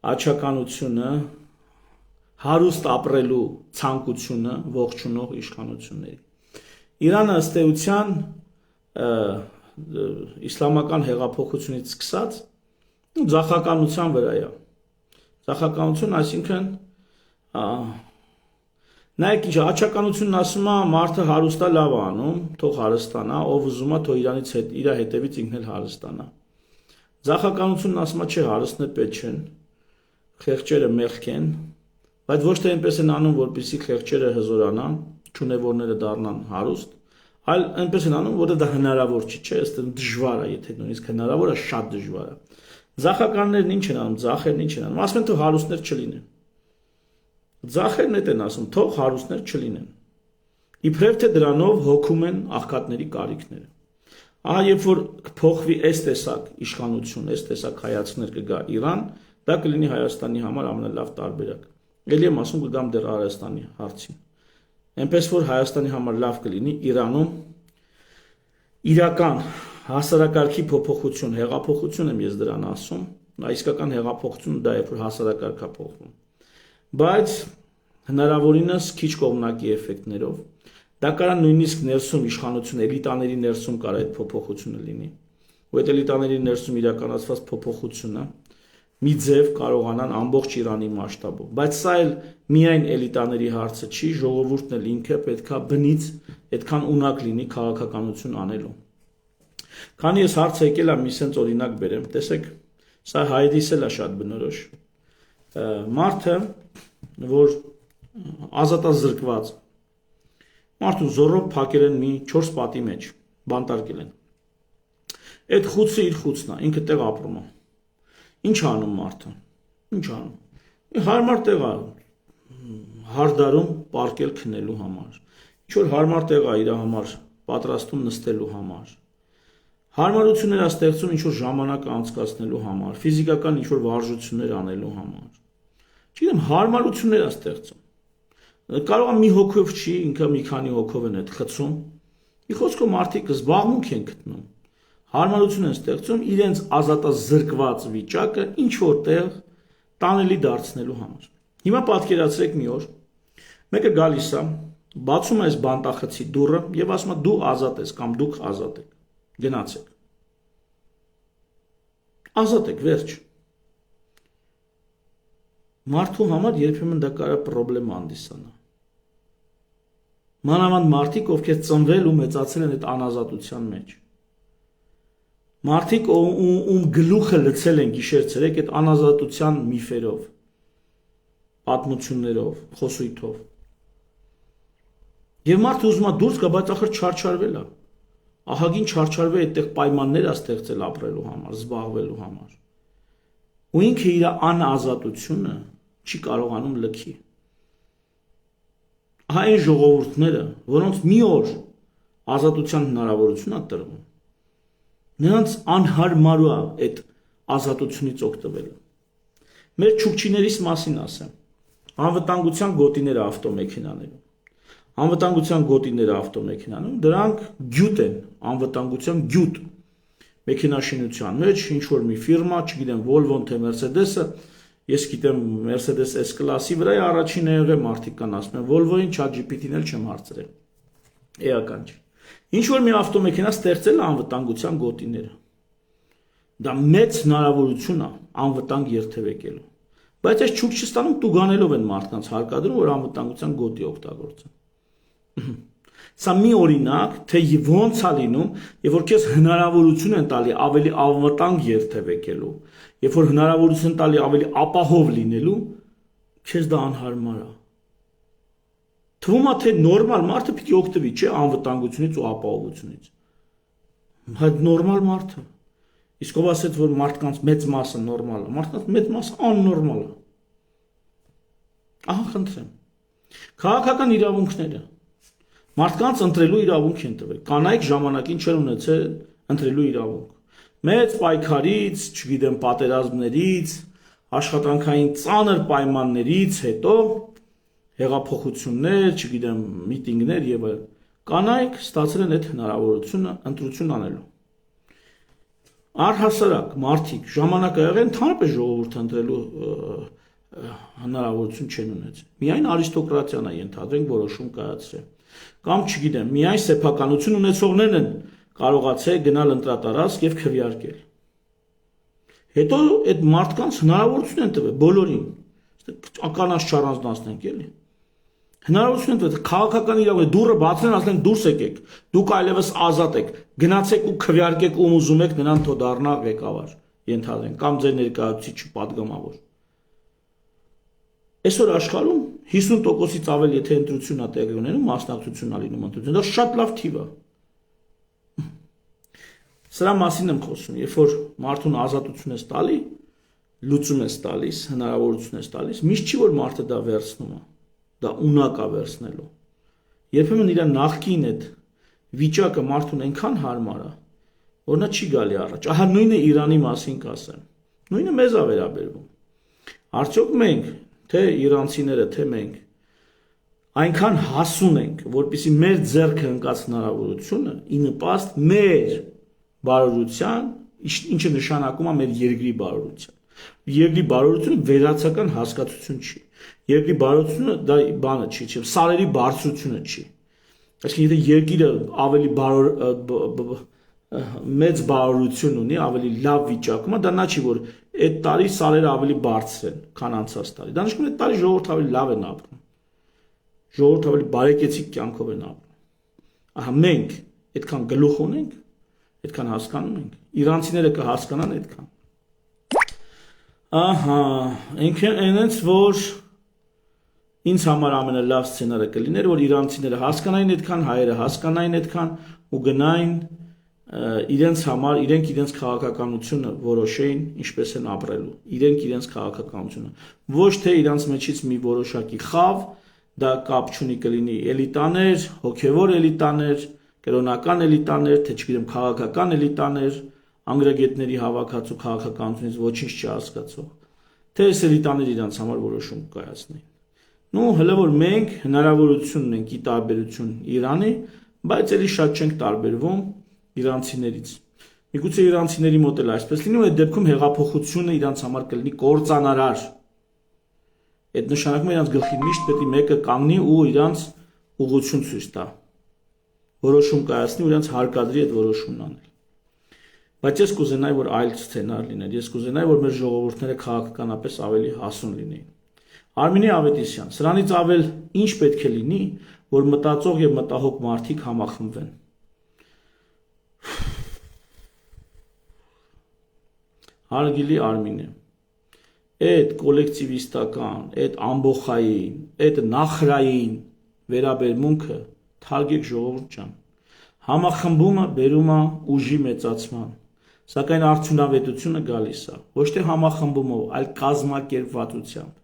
աչականությունը հարուստ ապրելու ցանկությունը ողջունող իշխանությունների։ Իրանը ըստ էության իսլամական հեղափոխությունից սկսած ձախականության վրա է։ Ձախականություն, այսինքն նայեք ինչ աչականությունն ասում է մարդը հարուստա լավ է անում, թող հարստանա, ով ուզում է թող իրանից իր հետևից ինքն էլ հարստանա։ Ձախականությունն ասում է չէ, հարստներ պետք չեն, խեղճերը մեղք են, բայց ոչ թե այնպես են անում, որպեսզի խեղճերը հզորանան, չունևորները դառնան հարուստ, այլ այնպես են անում, որը դա հնարավոր չի, չէ, ըստ դժվար է, եթե նույնիսկ հնարավոր է, շատ դժվար է։ Ձախականներն ինչ են անում, ձախերն ինչ են անում, ասում են թող հարուստներ չլինեն։ Ձախերն էդ են ասում, թող հարուստներ չլինեն։ Իբրև թե դրանով հոգում են աղքատների կարիքները։ Ահա երբ որ կփոխվի այս տեսակ իշխանություն, այս տեսակ հայացքներ կգա Իրան, դա կլինի Հայաստանի համար ամենալավ տարբերակ։ Էլի եմ ասում կգամ դեռ Արարստանի հարցին։ Այնպես որ Հայաստանի համար լավ կլինի Իրանում իրական հասարակարգի փոփոխություն, հեղափոխություն եմ ես դրան ասում, իսկական հեղափոխությունը դա է, որ հասարակարգա փոխվում։ Բայց հնարավորինս քիչ կողմնակի էֆեկտներով դա կարա նույնիսկ ներսում իշխանություն էլիտաների ներսում կարա այդ փոփոխությունը լինի, ու այդ էլիտաների ներսում իրականացված փոփոխությունը մի ձև կարողանան ամբողջ Իրանի մասշտաբով, բայց սա էլ միայն էլիտաների հարցը չի, ժողովուրդն էլ ինքը պետքա բնից այդքան ունակ լինի քաղաքականություն անելու։ Քանի ես հարցը եկել եմ մի sense օրինակ բերեմ, տեսեք, սա հայերիս էլ է շատ բնորոշ։ Մարդը, որ ազատազրկված մարդու զորով փակել են մի 4 պատի մեջ, բանտարկել են։ Այդ խուցը իր խուցն է, ինքը տեղ ապրում է։ Ինչ անում մարդը։ Ինչ անում։ Հարմար տեղ է հարդարում պարկել քնելու համար։ Ինչ որ հարմար տեղ է իր համար պատրաստում նստելու համար։ Հարմարություններ է ստեղծում ինչ որ ժամանակ անցկացնելու համար, ֆիզիկական ինչ որ վարժություններ անելու համար։ Չգիտեմ, հարմարություններ է ստեղծում։ Կարող է մի հոգով չի, ինքը մի քանի հոգով են այդ խցում։ Մի խոսքով մարդիկ զբաղմունք են գտնում։ Հարմարություն են ստեղծում իրենց ազատազրկված վիճակը ինչ որտեղ տանելի դարձնելու համար։ Հիմա պատկերացրեք մի օր մեկը գալիս է, բացում է այս բանտախցի դուռը եւ ասում է դու ազատ ես կամ դուք ազատ եք։ Գնացեք։ Ազատ եք, վերջ։ Մարդու համար երբեմն դա կարա պրոբլեմ հանդիսանա։ Մանավանդ մարդիկ, ովքեր ծնվել ու մեծացել են այդ անազատության մեջ։ Մարդիկ, ում գլուխը լցել են գիշեր-ցերեկ այդ անազատության միֆերով, պատմություններով, խոսույթով։ Եվ մարդը ուզում է դուրս գա, բայց ախր չարչարվել է։ Ահագին չարչարվել այդտեղ պայմաններ է ստեղծել ապրելու համար, զբաղվելու համար։ Ու ինքը իր անազատությունը չի կարողանում լքի։ Այն ժողովուրդները, որոնց մի օր ազատության հնարավորություն է տրվում, նրանց անհարմար է այդ ազատությունից օգտվելը։ Մեր չուկչիներիս մասին ասեմ, անվտանգության գոտիները ավտոմեքենաներում, անվտանգության գոտիները ավտոմեքենանում, դրանք գյուտ են, անվտանգության գյուտ, մեքենաշինության մեջ, ինչ որ մի ֆիրմա, չգիտեմ, Volvo-ն թե Mercedes-ը, ես գիտեմ Mercedes S-կլասի վրա առաջինը եղել մարդիկ կան ասում են Volvo-ին ChatGPT-ն էլ չեմ հարցրել։ Էական չի։ Ինչ որ մի ավտոմեքենա ստեղծել է անվտանգության գոտիները։ Դա մեծ հնարավորություն է անվտանգ երթևեկելու։ Բայց այս Չուկչիստանում տուգանելով են մարդկանց հարկադրում, որ անվտանգության գոտի օգտագործեն։ Սա մի օրինակ, թե ոնց է լինում, երբ որ քեզ հնարավորություն են տալի ավելի անվտանգ երթևեկելու, երբ որ հնարավորություն են տալի ավելի ապահով լինելու, քեզ դա անհարմար է։ Թվում է թե նորմալ մարդը պիտի օգտվի, չէ, անվտանգությունից ու ապահովությունից։ Այդ նորմալ մարդը։ Իսկ ով ասեց, որ մարդկանց մեծ մասը նորմալ է, մարդկանց մեծ մասը աննորմալ է։ Ահա խնդրեմ։ Քաղաքական իրավունքները մարդկանց ընտրելու իրավունք են տվել։ Կանայք ժամանակին չեն ունեցել ընտրելու իրավունք։ Մեծ պայքարից, չգիտեմ, պատերազմներից, աշխատանքային ծանր պայմաններից հետո հեղափոխություններ, չգիտեմ, միտինգներ եւ այլն, կանայք ստացել են այդ հնարավորությունը ընտրություն անելու։ Առհասարակ մարդիկ ժամանակ ա եղել ընդհանրապես ժողովուրդ ընտրելու հնարավորություն չեն ունեցել։ Միայն արիստոկրատիան է ենթադրենք որոշում կայացրել։ Կամ չգիտեմ, միայն սեփականություն ունեցողներն են կարողացել գնալ ընտրատարածք եւ քվեարկել։ Հետո այդ մարդկանց հնարավորություն են տվել բոլորին։ Ականանց չառանձնացնենք էլի։ Հնարավորություն են տվել քաղաքական իրավունք դուրը բացեն, ասեն դուրս եկեք։ Դուք այլևս ազատ եք։ Գնացեք ու քվեարկեք ում ուզում եք նրան թող դառնա ղեկավար, ենթադրենք, կամ ձեր ներկայացուցիչ պատգամավոր։ Այսօր աշխարհում 50%-ից ավել եթե ընտրություն է տեղի ունենում, մասնակցություն է լինում ընտրություն, դա շատ լավ թիվ է։ Սրա մասին եմ խոսում, երբ որ մարդուն ազատություն ես տալի, լուծում ես տալիս, հնարավորություն ես տալիս, միշտ չի որ մարդը դա վերցնում է, դա ունակ է վերցնելու։ Երբեմն իր նախկին այդ վիճակը մարդուն այնքան հարմար է, որ նա չի գալի առաջ։ Ահա նույնը Իրանի մասին կասեմ։ Նույնը մեզ է վերաբերվում։ Արդյոք մենք, թե իրանցիները, թե մենք այնքան հասուն ենք, որպեսզի մեր ձեռքը ընկած հնարավորությունը ի նպաստ մեր բարօրության, ինչը նշանակում է մեր երկրի բարօրության։ Երկրի բարօրությունը վերացական հասկացություն չի։ Երկրի բարօրությունը դա բանը չի, սարերի բարձրությունը չի։ Այսինքն եթե երկիրը ավելի մեծ բարօրություն ունի, ավելի լավ վիճակում է, դա նա չի, որ այդ տարի սարերը ավելի բարձր են, քան անցած տարի։ Դա նշանակում է այդ տարի ժողովուրդը ավելի լավ են ապրում։ Ժողովուրդը ավելի բարեկեցիկ կյանքով են ապրում։ Ահա մենք այդքան գլուխ ունենք, այդքան հասկանում ենք։ Իրանցիները կհասկանան այդքան։ Ահա, այնց որ ինձ համար ամենալավ սցենարը կլիներ, որ իրանցիները հասկանային այդքան, հայերը հասկանային այդքան ու գնային իրենց համար, իրենք իրենց քաղաքականությունը որոշեին, ինչպես են ապրելու, իրենք իրենց քաղաքականությունը, ոչ թե իրենց մեջից մի որոշակի խավ, դա կապ չունի կլինի էլիտաներ, հոգևոր էլիտաներ, կրոնական էլիտաներ, թե չգիտեմ քաղաքական էլիտաներ, անգրագետների հավաքածու քաղաքականությունից ոչինչ չհասկացող, թե այս էլիտաները իրենց համար որոշում կայացնեն։ Նու հələ որ մենք հնարավորություն ունենք ի տարբերություն Իրանի, բայց էլի շատ չենք տարբերվում իրանցիներից։ Միգուցե իրանցիների մոտ էլ այսպես լինի, ու այդ դեպքում հեղափոխությունը իրանց համար կլինի կործանարար։ Այդ նշանակում է իրանց գլխի միշտ պետք է մեկը կանգնի ու իրանց ուղղություն ցույց տա։ Որոշում կայացնի ու իրանց հարկադրի այդ որոշումն անել։ Բայց ես կուզենայի, որ այլ սցենար լիներ։ Ես կուզենայի, որ մեր ժողովուրդները քաղաքականապես ավելի հասուն լինեին։ Արմինե Ավետիսյան, սրանից ավել ինչ պետք է լինի, որ մտածող եւ մտահոգ մարդիկ համախմբվեն։ Հարգելի Արմինե, այդ կոլեկտիվիստական, այդ ամբոխային, այդ նախրային վերաբերմունքը թարգեք ժողովուրդ ջան։ Համախմբումը բերում է ուժի մեծացման, սակայն արդյունավետությունը գալիս է ոչ թե համախմբումով, այլ կազմակերպվածությամբ։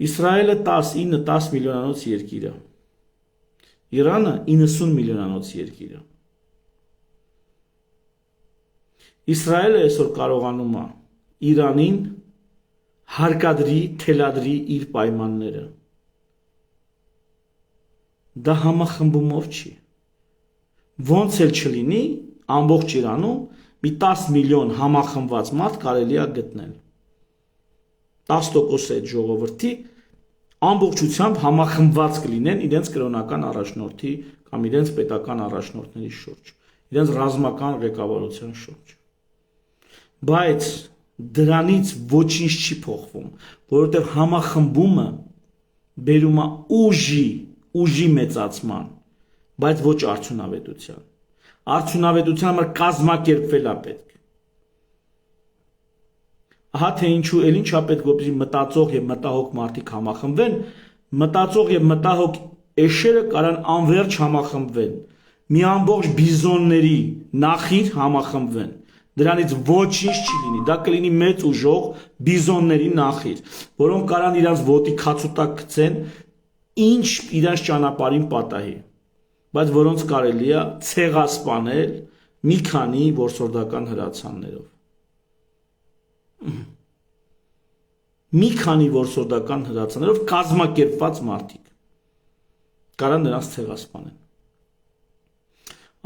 Իսրայելը 10 միլիոնանոց երկիր է։ Իրանը 90 միլիոնանոց երկիր է։ Իսրայելը այսօր կարողանում է Իրանին հարկադրի, թելադրի իր պայմանները։ Դա համախմբումով չի։ Ոնց էլ չլինի, ամբողջ Իրանում մի 10 միլիոն համախմբված մարդ կարելի է գտնել։ 10% այդ ժողովրդի ամբողջությամբ համախմբված կլինեն իրենց կրոնական առաջնորդի կամ իրենց պետական առաջնորդների շուրջ, իրենց ռազմական ղեկավարության շուրջ։ Բայց դրանից ոչինչ չի փոխվում, որովհետև համախմբումը բերում է ուժի մեծացման, բայց ոչ արդյունավետության։ Արդյունավետության համար կազմակերպվել է պետք։ Ահա թե ինչու էլ ինչա պետք որպեսզի մտածող եւ մտահոգ մարդիկ համախմբվեն, մտածող եւ մտահոգ էշերը կարան անverջ համախմբվեն, մի ամբողջ բիզոնների նախիր համախմբվեն, դրանից ոչինչ չի լինի, դա կլինի մեծ ուժող բիզոնների նախիր, որոնք կարան իրանց ոտի քացուտակ գցեն, ինչ իրանց ճանապարհին պատահի, բայց որոնց կարելի է ցեղասպանել մի քանի որսորդական հրացաններով։ Մի քանի որսորդական հրացաններով կազմակերպված մարդիկ կարան նրանց ցեղասպանեն։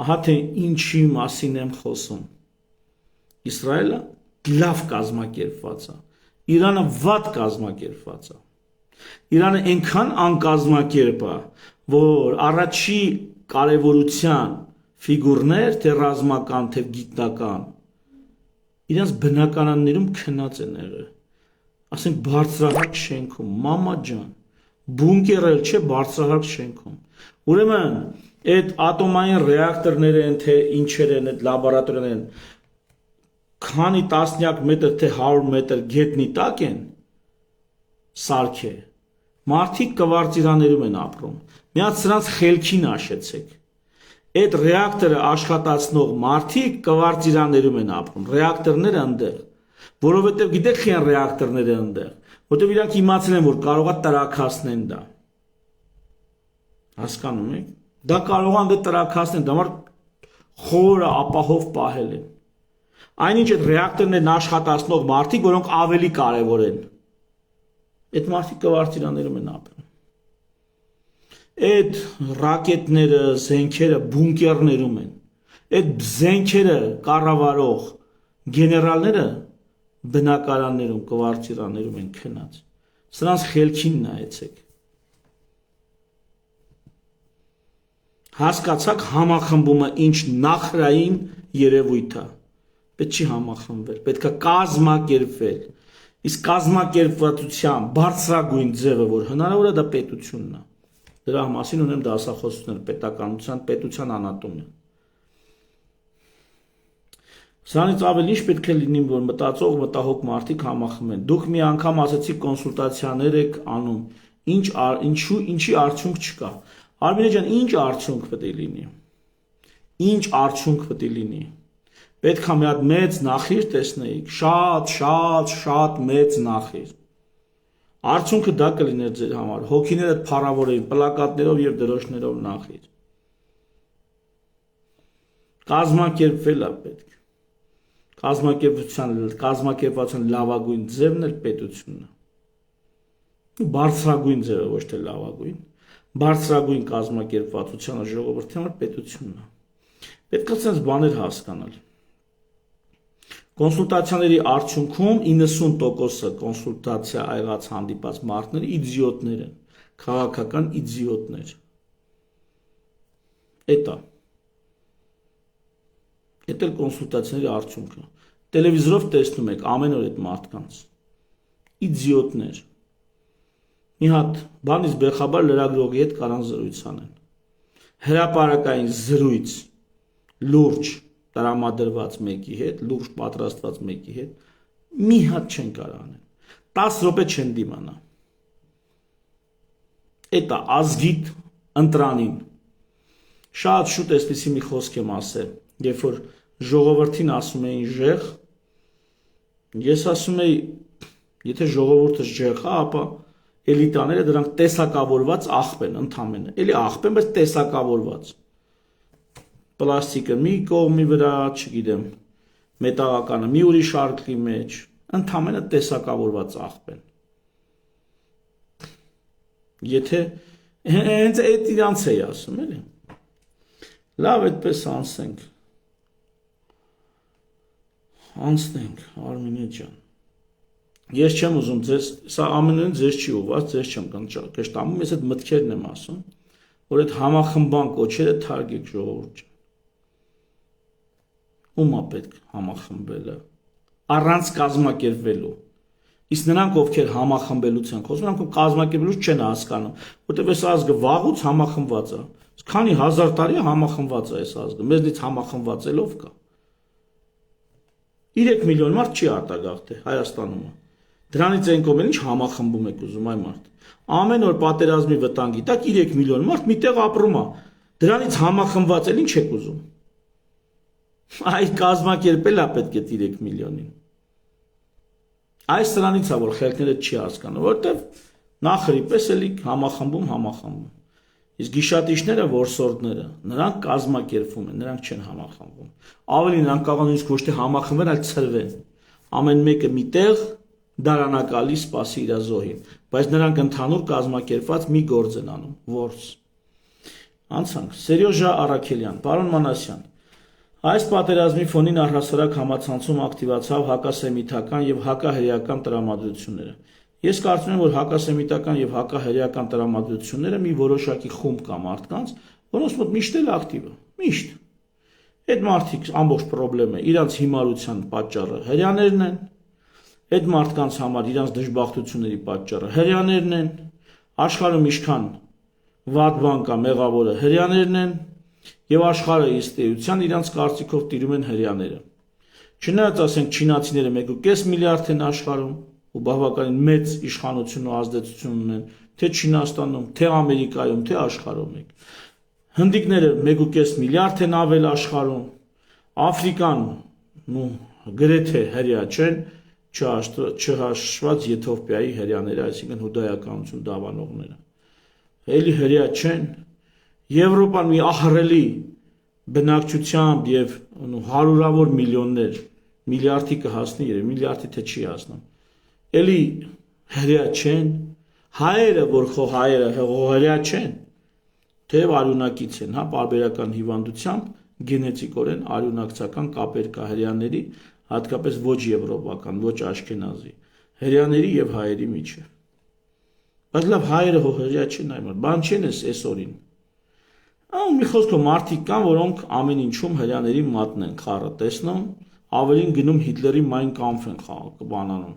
Ահա թե ինչի մասին եմ խոսում։ Իսրայելը լավ կազմակերպված է։ Իրանը վատ կազմակերպված է։ Իրանը այնքան անկազմակերպ է, որ առաջի կարևորության ֆիգուրներ, թե ռազմական, թե գիտնական, իրենց բնականաններում քնած են եղել։ Ասենք բարձրահարկ շենքում, մամա ջան, բունկերել չէ բարձրահարկ շենքում։ Ուրեմն այդ ատոմային ռեակտորներ են, թե ինչեր են, այդ լաբորատորիաներ են, քանի տասնյակ մետր, թե 100 մետր գետնի տակ են, սարք է։ Մարդիկ կվարտիրաներում են ապրում։ Միած սրանց խելքին աշեցեք։ Այդ ռեակտորը աշխատացնող մարդիկ կվարտիրաներում են ապրում, ռեակտորները ընդեղ, որովհետև գիտեք ինչ են ռեակտորները ընդեղ, որովհետև իրանք իմացել են, որ կարող է տրաքացնեն դա։ Հասկանում եք։ Դա կարող է անդե տրաքացնեն, դա համար խորը ապահով պահել են։ Այնինչ այդ ռեակտորներն աշխատացնող մարդիկ, որոնք ավելի կարևոր են, այդ մարդիկ կվարտիրաներում են ապրում։ Այդ ռակետները, զենքերը բունկերներում են։ Այդ զենքերը կառավարող գեներալները բնակարաններում, կվարտիրաներում են քնած։ Սրանց խելքին նայեցեք։ Հասկացաք համախմբումը ինչ նախրային երևույթ է։ Պետք չի համախմբվել, պետք է կազմակերպվել։ Իսկ կազմակերպվածության բարձրագույն ձևը, որ հնարավոր է, դա պետությունն է։ Դրա մասին ունեմ դասախոսություններ պետականության, պետության անատոմիա։ Սրանից ավելի ինչ պետք է լինի, որ մտածող, մտահոգ մարդիկ համախմբեն։ Դուք մի անգամ ասացիք կոնսուլտացիաներ եք անում, ինչի արդյունք չկա։ Արմինե ջան, ինչ արդյունք պետք է լինի։ Ինչ արդյունք պետք է լինի։ Պետք է մի հատ մեծ նախիր տեսնեիք, շատ մեծ նախիր։ Արդյունքը դա կլիներ ձեր համար, հոգիները փառավորեին պլակատներով եւ դրոշներով նախիր։ Կազմակերպվել է պետք։ Կազմակերպության լավագույն ձևն էլ պետությունն է։ Բարձրագույն ձևը, ոչ թե լավագույն։ Բարձրագույն կազմակերպվածությունը ժողովրդի համար պետությունն է։ Պետք է ցած բաներ հասկանալ։ Կոնսուլտացիաների արդյունքում 90%-ը կոնսուլտացիա աղած հանդիպած մարդները իդիոտներ են, քաղաքական իդիոտներ։ Էտա։ Էդ էլ կոնսուլտացիաների արդյունքը։ Տելևիզորով տեսնում եք ամեն օր այդ մարդկանց։ Իդիոտներ։ Մի հատ բանից բեխաբար լրագրողի հետ կարան զրույց անեն։ Հրապարակային զրույց լուրջ տրամադրված մեկի հետ, լուրջ պատրաստված մեկի հետ, մի հատ չեն կարող անել։ 10 րոպե չեն դիմանա։ Էտա ազգիտ ընտրանին։ Շատ շուտ էսպիսի մի խոսք եմ ասել, երբ որ ժողովրդին ասում էին ժեղ, ես ասում եի, եթե ժողովուրդը ժեղ է, ապա էլիտաները դրանք տեսակավորված աղբ են ընդամենը։ Էլի աղբ են, բայց տեսակավորված։ Պլաստիկը մի կողմի վրա, չգիտեմ, մետաղականը մի ուրիշ արկղի մեջ, ընդամենը տեսակավորված աղբ են։ Եթե հենց այդ իրանց էի ասում, էլի։ Լավ, այդպես անցնենք, Արմինե ջան։ Ես չեմ ուզում ձեզ, սա ամենայն ձեզ չի ուղված, ձեզ չեմ կշտամում, ես այդ մտքերն եմ ասում, որ այդ համախմբան կոչերը թարգեք ժողովուրդ ջան։ Ումա պետք համախմբելը, առանց կազմակերպվելու։ Իսկ նրանք, ովքեր համախմբելուց են խոսում, նրանք կազմակերպելուց չեն հասկանում, որտեղ այս ազգը վաղուց համախմբված է։ Քանի հազար տարի համախմբված է այս ազգը, մեզնից համախմբվածելով կա։ 3 միլիոն մարդ չի արտագաղթել Հայաստանում։ Դրանից այն կողմեն ինչ համախմբում եք ուզում այ մարդ։ Ամեն օր պատերազմի վտանգի տակ 3 միլիոն մարդ միտեղ ապրում է։ Դրանից համախմբված էլ ինչ եք ուզում։ Այ կազմակերպել է պետք է 3 միլիոնին։ Այս սրանից է որ խելքները չի հասկանում, որտեվ նախրի պես էլի համախմբում։ Իսկ գիշատիչները, որսորդները, նրանք կազմակերպվում են, նրանք չեն համախմբվում։ Ավելի նրանք կարող են ոչ թե համախմբեն, այլ ցրվեն։ Ամեն մեկը միտեղ դարանակալի սպասի իր զոհին, բայց նրանք ընդհանուր կազմակերպված մի գործ են անում, որս։ Անցանք, Սերյոժա Արաքելյան, պարոն Մանասյան, Այս պատերազմի ֆոնին առհասարակ համացանցում ակտիվացավ հակասեմիտական եւ հակահրեական տրամադրությունները։ Ես կարծում եմ, որ հակասեմիտական եւ հակահրեական տրամադրությունները մի որոշակի խումբ կա մարդկանց, որոնց մոտ միշտ էլ ակտիվ է, միշտ։ Այդ մարդիկ ամբողջ խնդրը իրանց հիմարության պատճառը հрьяաներն են, այդ մարդկանց համար իրանց դժբախտությունների պատճառը հрьяաներն են, աշխարհում ինչքան վատ բան կա, մեղավորը հрьяաներն են, եւ աշխարհը ըստ էության իրանց կարծիքով տիրում են հрьяաները։ Չնայած ասենք չինացիները 1.5 միլիարդ են աշխարհում ու բավականին մեծ իշխանություն ու ազդեցություն ունեն թե Չինաստանում, թե Ամերիկայում, թե աշխարհում եք։ Հնդիկները 1.5 միլիարդ են ավել աշխարհում, Աֆրիկան գրեթե հրյա չեն, չհաշված Եթովպիայի հրյաները, այսինքն հուդայականություն դավանողները։ Էլի հրյա չեն, Եվրոպան մի ահռելի բնակչությամբ եւ հարյուրավոր միլիոններ, միլիարդի կհասնի, միլիարդի թե չի հասնում։ Էլի հրյա չեն, հայերը, որ հայերը հրյա չեն, թեև արյունակից են, հա, պարբերական հիվանդությամբ, գենետիկորեն արյունակցական կապեր կա հրյաների, հատկապես ոչ եվրոպական, ոչ աշքենազի, հրյաների եւ հայերի միջեւ։ Բայց լավ հայերը հրյա չեն այմար, բան չեն այսօրին։ Մի խոսքով մարդիկ կան, որոնք ամեն ինչում հրյաների մատն են խառը տեսնում, ավելին գնում Հիտլերի Մայն Կամֆ են բանանում,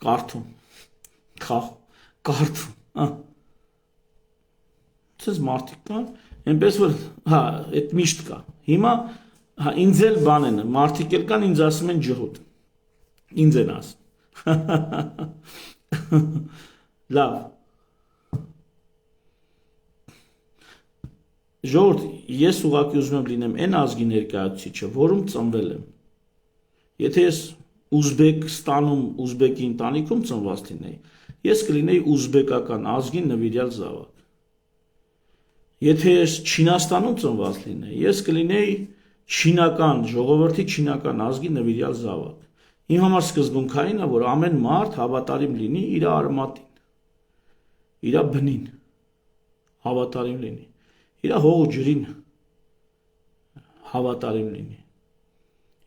կարդում, կարդում, Ցես մարդիկ կան, այնպես որ, հա, այդ միշտ կա։ Հիմա, հա, ինձ էլ բան են, մարդիկ էլ կան, ինձ ասում են ջհուդ, ինձ են ասում։ Լավ։ Ժողովուրդ, ես ուղղակի ուզում եմ լինեմ այն ազգի ներկայացուցիչը, որում ծնվել եմ։ Եթե ես Ուզբեկստանում, ուզբեկի ընտանիքում ծնված լինեի, ես կլինեի ուզբեկական ազգի նվիրյալ զավակ։ Եթե ես Չինաստանում ծնված լինեի, ես կլինեի չինական ժողովրդի չինական ազգի նվիրյալ զավակ։ Իմ համար սկզբունքային է, որ ամեն մարդ հավատարիմ լինի իր արմատին, իր բնին, հավատարիմ լինի, իր հող ու ջրին հավատարիմ լինի,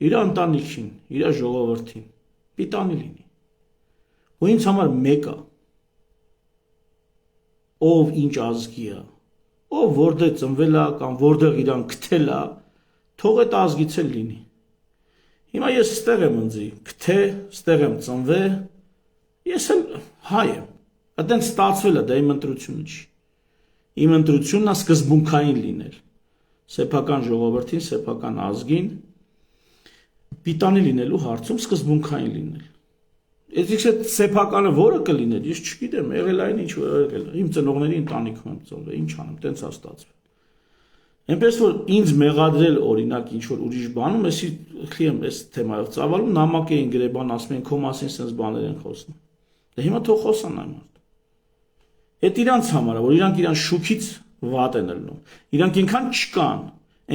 իր ընտանիքին, իր ժողովրդին, պիտանի լինի։ Ու ինձ համար մեկ է, ով ինչ ազգի է, ով որտեղ ծնվել է կամ որտեղ իրան գտել է, թող այդ ազգից էլ լինի։ Հիմա ես ստեղ եմ ընձի, գթե, ստեղ եմ ծնվել, ես էլ հայ եմ։ Այդտենց ստացվել է, դա իմ ընտրությունը չի։ Իմ ընտրությունն է սկզբունքային լինել։ Սեփական ժողովրդին, սեփական ազգին պիտանի լինելու հարցում սկզբունքային լինել։ Այսինքն սեփականը որը կլիներ, ես չգիտեմ, եղել այն ինչ որ եղել է։ Իմ ծնողների ընտանիքում եմ ծնվել, ինչ անեմ, տենց է ստացվել։ Այնպես որ ինձ մեղադրել օրինակ ինչ որ ուրիշ բանում, էսի խի եմ այս թեմայով ծավալում, նամակ էին գրեբան ասում են քո մասին sense բաներ են խոսում։ Դե հիմա թող խոսան այն մարդ։ Այդ իրանց համար է, որ իրանք իրան շուքից վատ են ելնում։ Իրանք այնքան չկան,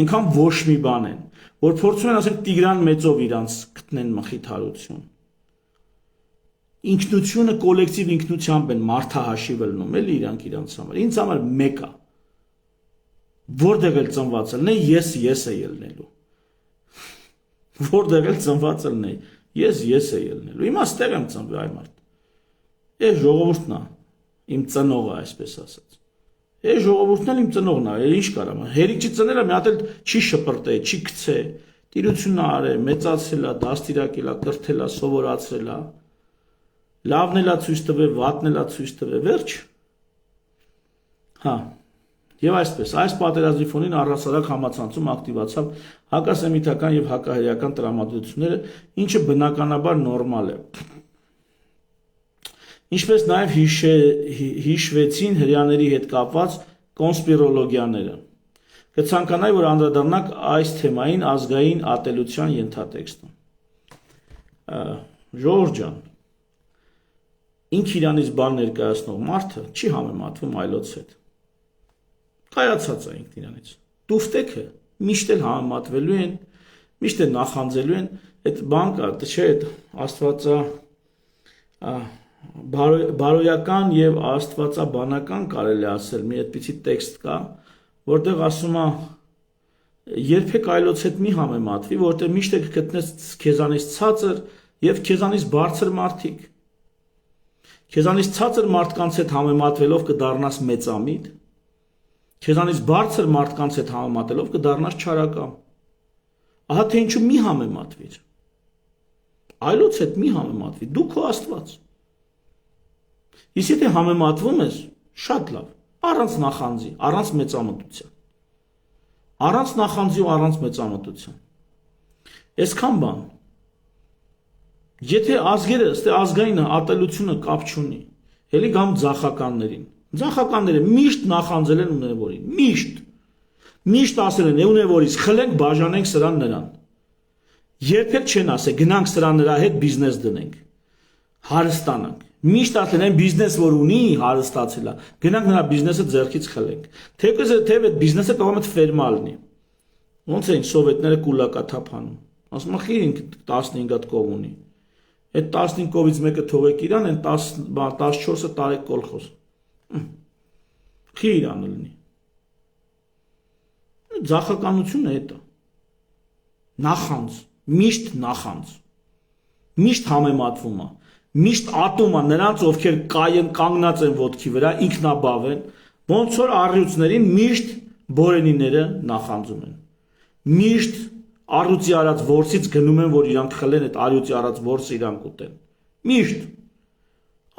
այնքան ոչ մի բան են, որ փորձում են ասենք Տիգրան մեծով իրանց գտնեն մխիթարություն։ Ինքնությունը կոլեկտիվ ինքնությամբ են մարդահաշիվ ելնում, էլի իրանք իրանց համար։ Ինձ համար մեկ է։ Որտեղ էլ ծնված ելնեի, ես է ելնելու։ Որտեղ էլ ծնված ելնեի, ես է ելնելու։ Հիմա ստեղ եմ ծնվել այ մարդ։ Այս ժողովուրդն է, իմ ծնողը, այսպես ասած։ Այս ժողովուրդն էլ իմ ծնողն է, ինչ կարամ։ Հերիք չծնելը մի հատ էլ չի շպրտե, չի գցե։ Տիրությունն արե, մեծացել է, դաստիարակել է, կրթել է, սովորացրել է։ Լավն էլա ցույց տվե, վատն էլա ցույց տվե, վերջ։ Հա։ Եվ այսպես, այս պատերազմի ֆոնին առհասարակ համացանցում ակտիվացավ հակասեմիտական եւ հակահրեական տրամադրությունները, ինչը բնականաբար նորմալ է։ Ինչպես նաեւ հիշվեցին հрьяաների հետ կապված կոնսպիրոլոգիաները։ Կցանկանայի, որ անդրադառնանք այս թեմային ազգային ատելության ենթատեքստում։ Ժողովուրդ ջան, ինք իրանից բան ներկայացնող մարդը չի համեմատվում այլոց հետ։ Կայացած է ինքն իրանից։ Տուֆտեքը միշտ էլ համեմատվելու են, միշտ էլ նախանձելու են, այդ բան կա, չէ, այդ աստվածա բարոյական եւ աստվածաբանական կարելի ասել, մի այդպիսի տեքստ կա, որտեղ ասում է երբեք այլոց հետ մի համեմատվի, որտեղ միշտ եք գտնես քեզանից ցածր եւ քեզանից բարձր մարդիկ։ Քեզանից ցածր մարդկանց հետ համեմատվելով կդառնաս մեծամիտ, քեզանից բարձր մարդկանց հետ համեմատելով կդառնաս չարակամ։ Ահա թե ինչու մի համեմատվիր։ Այլոց հետ մի համեմատվի, դու քո Աստված։ Իսկ եթե համեմատվում ես, շատ լավ, առանց նախանձի, առանց մեծամտության։ Առանց նախանձի ու առանց մեծամտության։ Այսքան բան։ Եթե ազգերը, ստե ազգային ատելությունը կապ չունի, էլի գամ ձախականներին։ Ձախականները միշտ նախանձել են ունևորին, միշտ։ Միշտ ասել են ունևորից խլենք, բաժանենք սրան նրան։ Երբեք չեն ասել գնանք սրան նրա հետ բիզնես դնենք, հարստանանք։ Միշտ ասել են բիզնես որ ունի հարստացել է, գնանք նրա բիզնեսը ձեռքից խլենք։ Թեկուզ այդ բիզնեսը կարող է ֆերմա լինի։ Ոնց են սովետները կուլակաթափանում։ Ասում են խի 15 հատ կով ունի։ Այդ 15 կովից մեկը թողեք իրան, այն 14-ը տարեք կոլխոզ։ Խի իրանը լինի։ Ձախականությունը է դա։ Նախանձ, միշտ նախանձ։ Միշտ համեմատվում է։ Միշտ ատում է նրանց, ովքեր կայեն կանգնած են ոտքի վրա, ինքնաբավ են, ոնց որ առյուծներին միշտ բորենիները նախանձում են։ Միշտ առյուծի արած որսից գնում են, որ իրանք խլեն այդ առյուծի արած որսը իրանք ուտեն։ Միշտ։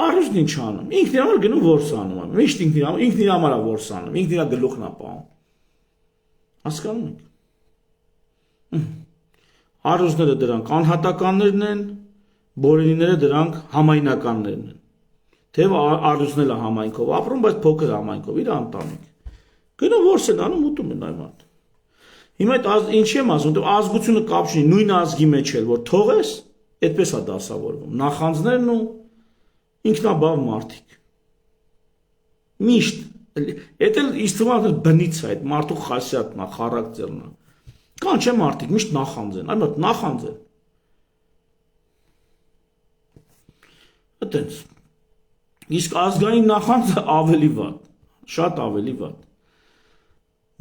Առյուծն ինչ անում։ Ինքն իր համար գնում որս անում է։ Միշտ ինքն իր համար է որս անում, ինքն իր գլուխն է պահում։ Հասկանում եք։ Առյուծները դրանք անհատականներն են, բորենիները դրանք համայնականներն են։ Թեև առյուծն էլ է համայնքով ապրում, բայց փոքր համայնքով, իր ընտանիք։ Գնում որս են անում, ուտում են այն մարդ։ Հիմա այդ ինչի եմ ասում, դու ազգությունը կապ չունի, նույն ազգի մեջ էլ որ թողես, այդպես է դասավորվում։ Նախանձներն ու ինքնաբավ մարդիկ։ Միշտ, այդ էլ ինձ թվում է բնից է, այդ մարդու խասյաթն է, խարակտերն է։ Կան չէ մարդիկ միշտ նախանձ են, այլ նախանձ են։ Այդտենց։ Իսկ ազգային նախանձը ավելի վատ, շատ ավելի վատ։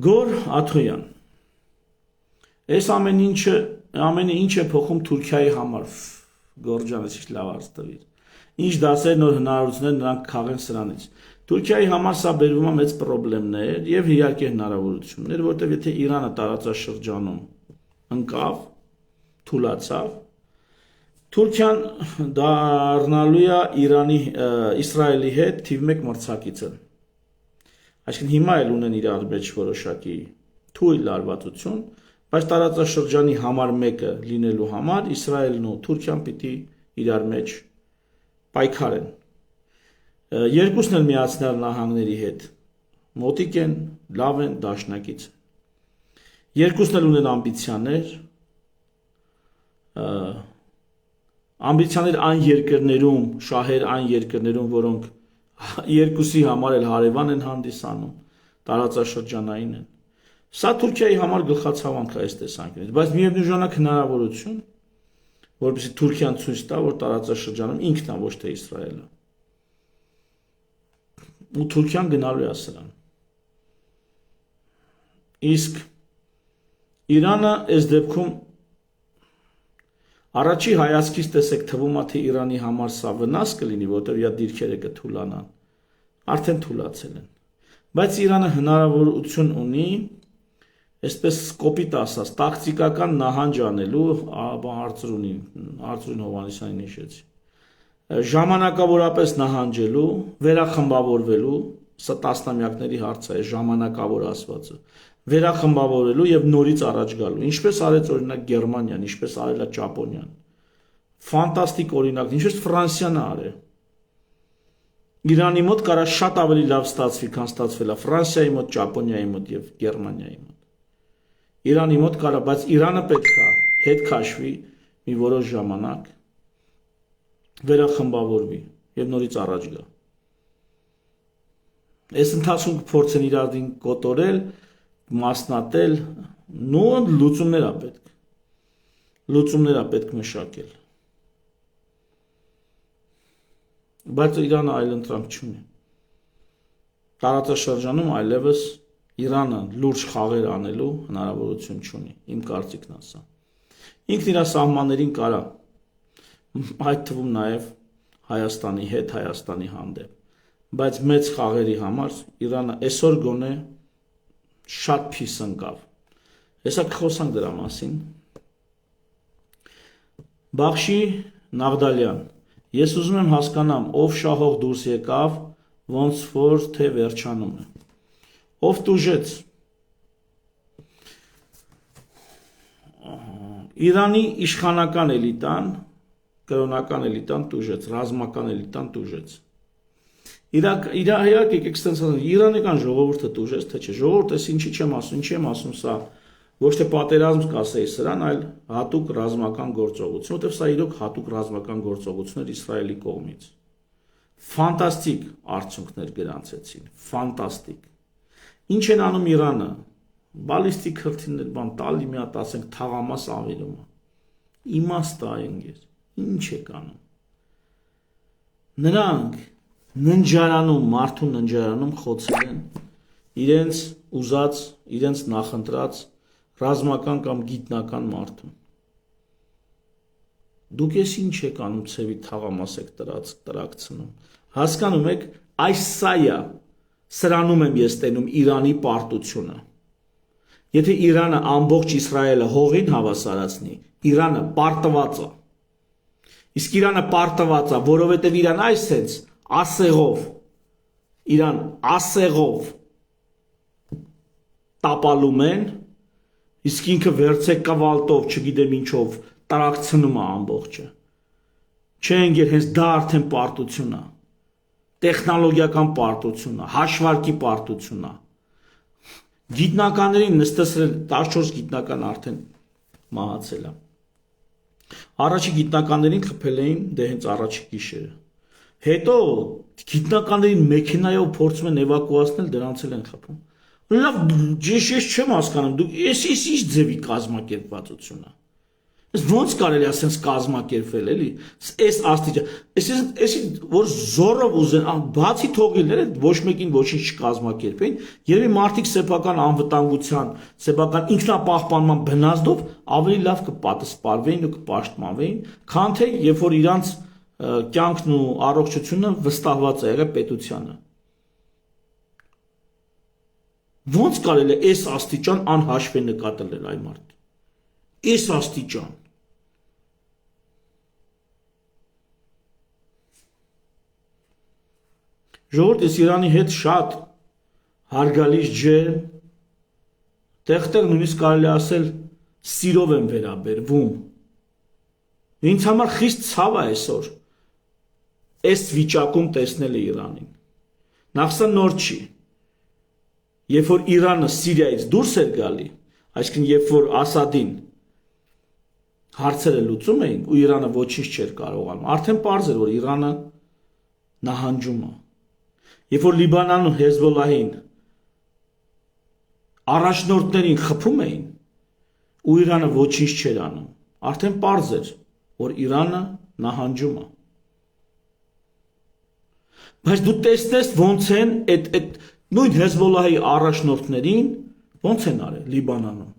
Գոր Աթոյան։ Այս ամենը ինչ է փոխում Թուրքիայի համար։ Գորջանից ինչ լավ արծ տվիր։ Ինչ դասեր նոր հնարավորություններ նրանք քաղեն սրանից։ Թուրքիայի համար սա բերվում է մեծ խնդիրներ եւ իհարկե հնարավորություններ, որտեղ եթե Իրանը տարածաշրջանում ընկավ, թուլացավ, Թուրքիան դառնալու է Իսրայելի հետ թիվ 1 մրցակիցը։ Այսինքն հիմա էլ ունեն իրար մեջ որոշակի թույլ լարվածություն, բայց տարածաշրջանի համար մեկը լինելու համար Իսրայելն ու Թուրքիան պիտի իրար մեջ պայքարեն։ Երկուսն էլ Միացյալ Նահանգների հետ մոտիկ են, լավ են, դաշնակից։ Երկուսն էլ ունեն ամբիցիաներ այն երկրներում, շահեր այն երկրներում, որոնք երկուսի համար էլ հարևան են հանդիսանում, տարածաշրջանային են։ Սա Թուրքիայի համար գլխացավանք է այս տեսանկյունից, բայց միևնույն ժամանակ հնարավորություն, որպեսզի Թուրքիան ցույց տա, որ տարածաշրջանում ինքն է, ոչ թե Իսրայելը։ Ու Թուրքիան գնալու է սրան։ Իսկ Իրանը այս դեպքում առաջի հայացքից տեսեք թվում է, թե Իրանի համար սա վնաս կլինի, որտեղ իր դիրքերը կթուլանան, արդեն թուլացել են։ Բայց Իրանը հնարավորություն ունի, այսպես կոպիտ ասած, տակտիկական նահանջ անելու, Արծրուն Հովհաննիսյանին հիշեցի, ժամանակավորապես նահանջելու, վերախմբավորվելու, սա տասնամյակների հարց է, ժամանակավոր ասվածը, վերախմբավորելու եւ նորից առաջ գալու, ինչպես արեց օրինակ Գերմանիան, ինչպես արել է Ճապոնիան։ Ֆանտաստիկ օրինակ, ինչպես Ֆրանսիան արել։ Իրանի մոտ կարա շատ ավելի լավ ստացվի, քան ստացվել է Ֆրանսիայի մոտ, Ճապոնիայի մոտ եւ Գերմանիայի մոտ։ Իրանի մոտ կարա, բայց Իրանը պետք է հետ քաշվի մի որոշ ժամանակ, վերախմբավորվի եւ նորից առաջ գա։ Այս ընթացքում կփորձեն իրարին կոտորել, մասնատել, նույն լուծումներ է պետք։ Լուծումներ է պետք մշակել։ Բայց Իրանը այլ ընտրանք չունի։ Տարածաշրջանում այլևս Իրանը լուրջ խաղեր անելու հնարավորություն չունի, իմ կարծիքն ասա։ Ինքն իր սահմաններին կարա, այդ թվում նաև Հայաստանի հետ, Հայաստանի հանդեպ, բայց մեծ խաղերի համար Իրանը այսօր գոնե շատ փիս ընկավ։ Հեսա կխոսանք դրա մասին։ Բախշի Նաղդալյան, ես ուզում եմ հասկանամ, ով շահող դուրս եկավ, ոնց որ թե վերջանում է։ Ով տուժեց։ Իրանի իշխանական էլիտան, կրոնական էլիտան տուժեց, ռազմական էլիտան տուժեց։ Իրակ եկեք ստենց ասել, իրանական ժողովուրդը տուժեց, թե չէ, ժողովուրդ էս ինչի չեմ ասում, սա ոչ թե պատերազմ կասեի սրան, այլ հատուկ ռազմական գործողություն, որտեղ սա իրոք հատուկ ռազմական գործողություն էր Իսրայելի կողմից։ Ֆանտաստիկ արդյունքներ գրանցեցին, ֆանտաստիկ։ Ինչ են անում Իրանը, բալիստիկ հրթիռներ բան տալի մի հատ ասենք թաղամաս ավիրում է։ Իմաստ այնգեր, ինչ եք անում։ Նրանք ննջարանում, մարդու ննջարանում խոցել են իրենց ուզած, իրենց նախընտրած ռազմական կամ գիտնական մարդուն։ Դուք ես ինչ եք անում ցևի թաղամաս եք տրակցնում։ Հասկանում եք, այս սա է, սրանում եմ ես տենում Իրանի պարտությունը։ Եթե Իրանը ամբողջ Իսրայելը հողին հավասարացնի, Իրանը պարտված է։ Իսկ Իրանը պարտված է, որովհետև Իրան այսպես ասեղով, Իրան ասեղով տապալում են, իսկ ինքը վերցեք կվալտով, չգիտեմ ինչով, տրակցնում է ամբողջը։ Չէ ընկեր, հենց դա արդեն պարտություն է։ Տեխնոլոգիական պարտություն է, հաշվարկի պարտություն է։ Գիտնականներին նստեցրել 14 գիտնական արդեն մահացել է։ Առաջի գիտնականներին խփել էին դե հենց առաջի գիշերը։ Հետո գիտնականներին մեքենայով փորձում են էվակուացնել, դրանց էլ են խփում։ Լավ, ես չեմ հասկանում, դու ես ինչ ձևի կազմակերպվածություն է։ Ես ոնց կարելի է ասենց կազմակերպվել, էլի։ Այս աստիճան, այս որ զորով ուզեն, բացի թողիլները ոչ մեկին ոչինչ չկազմակերպեն, երևի մարդիկ սեփական անվտանգության, սեփական ինքնապահպանման բնազդով ավելի լավ կպատասպարվեին ու կպաշտպանվեին, քան թե երբ որ իրանց կյանքն ու առողջությունը վստահված է եղել պետությանը։ Ոնց կարելի է այս աստիճան անհաշվի նկատել այն մարդը։ Այս աստիճան։ Ժողովուրդ, ես Իրանի հետ շատ հարգալից ջերմ, տեղ-տեղ նույնիսկ կարելի ասել սիրով եմ վերաբերվում։ Ինձ համար խիստ ցավ է այսօր այս վիճակում տեսնել Իրանին։ Նախ սա նոր չի։ Երբ որ Իրանը Սիրիայից դուրս էր գալի, այսինքն երբ որ Ասադին հարցերը լուծում էին ու Իրանը ոչինչ չէր կարողանում, արդեն պարզ էր, որ Իրանը նահանջում է։ Երբ որ Լիբանանում Հեզբոլլահին առաջնորդներին խփում էին ու Իրանը ոչինչ չէր անում, արդեն պարզ էր, որ Իրանը նահանջում է։ Բայց դու տեսնես ոնց են այդ նույն Հեզբոլլահի առաջնորդներին ոնց են արել Լիբանանում։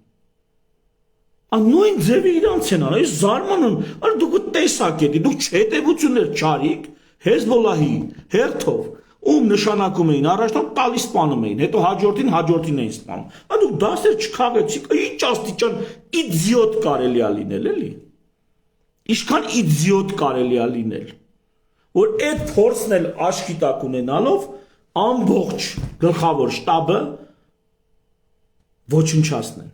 Նույն ձևի իրանց են արել, ես զարմանում, դուք տեսակ եք, դուք չհետևություններ չարիք Հեզբոլլահի հերթով, ում նշանակում էին առաջնորդ տալիս սպանում էին, հետո հաջորդին էին սպանում։ Դուք դասեր չքաղեցիք, ինչ աստիճան իդիոտ կարելի է լինել, էլի։ Ինչքան իդիոտ կարելի է լինել, որ այդ փորձն էլ աչքի տակ ունենալով ամբողջ գլխավոր շտաբը ոչնչացնեն։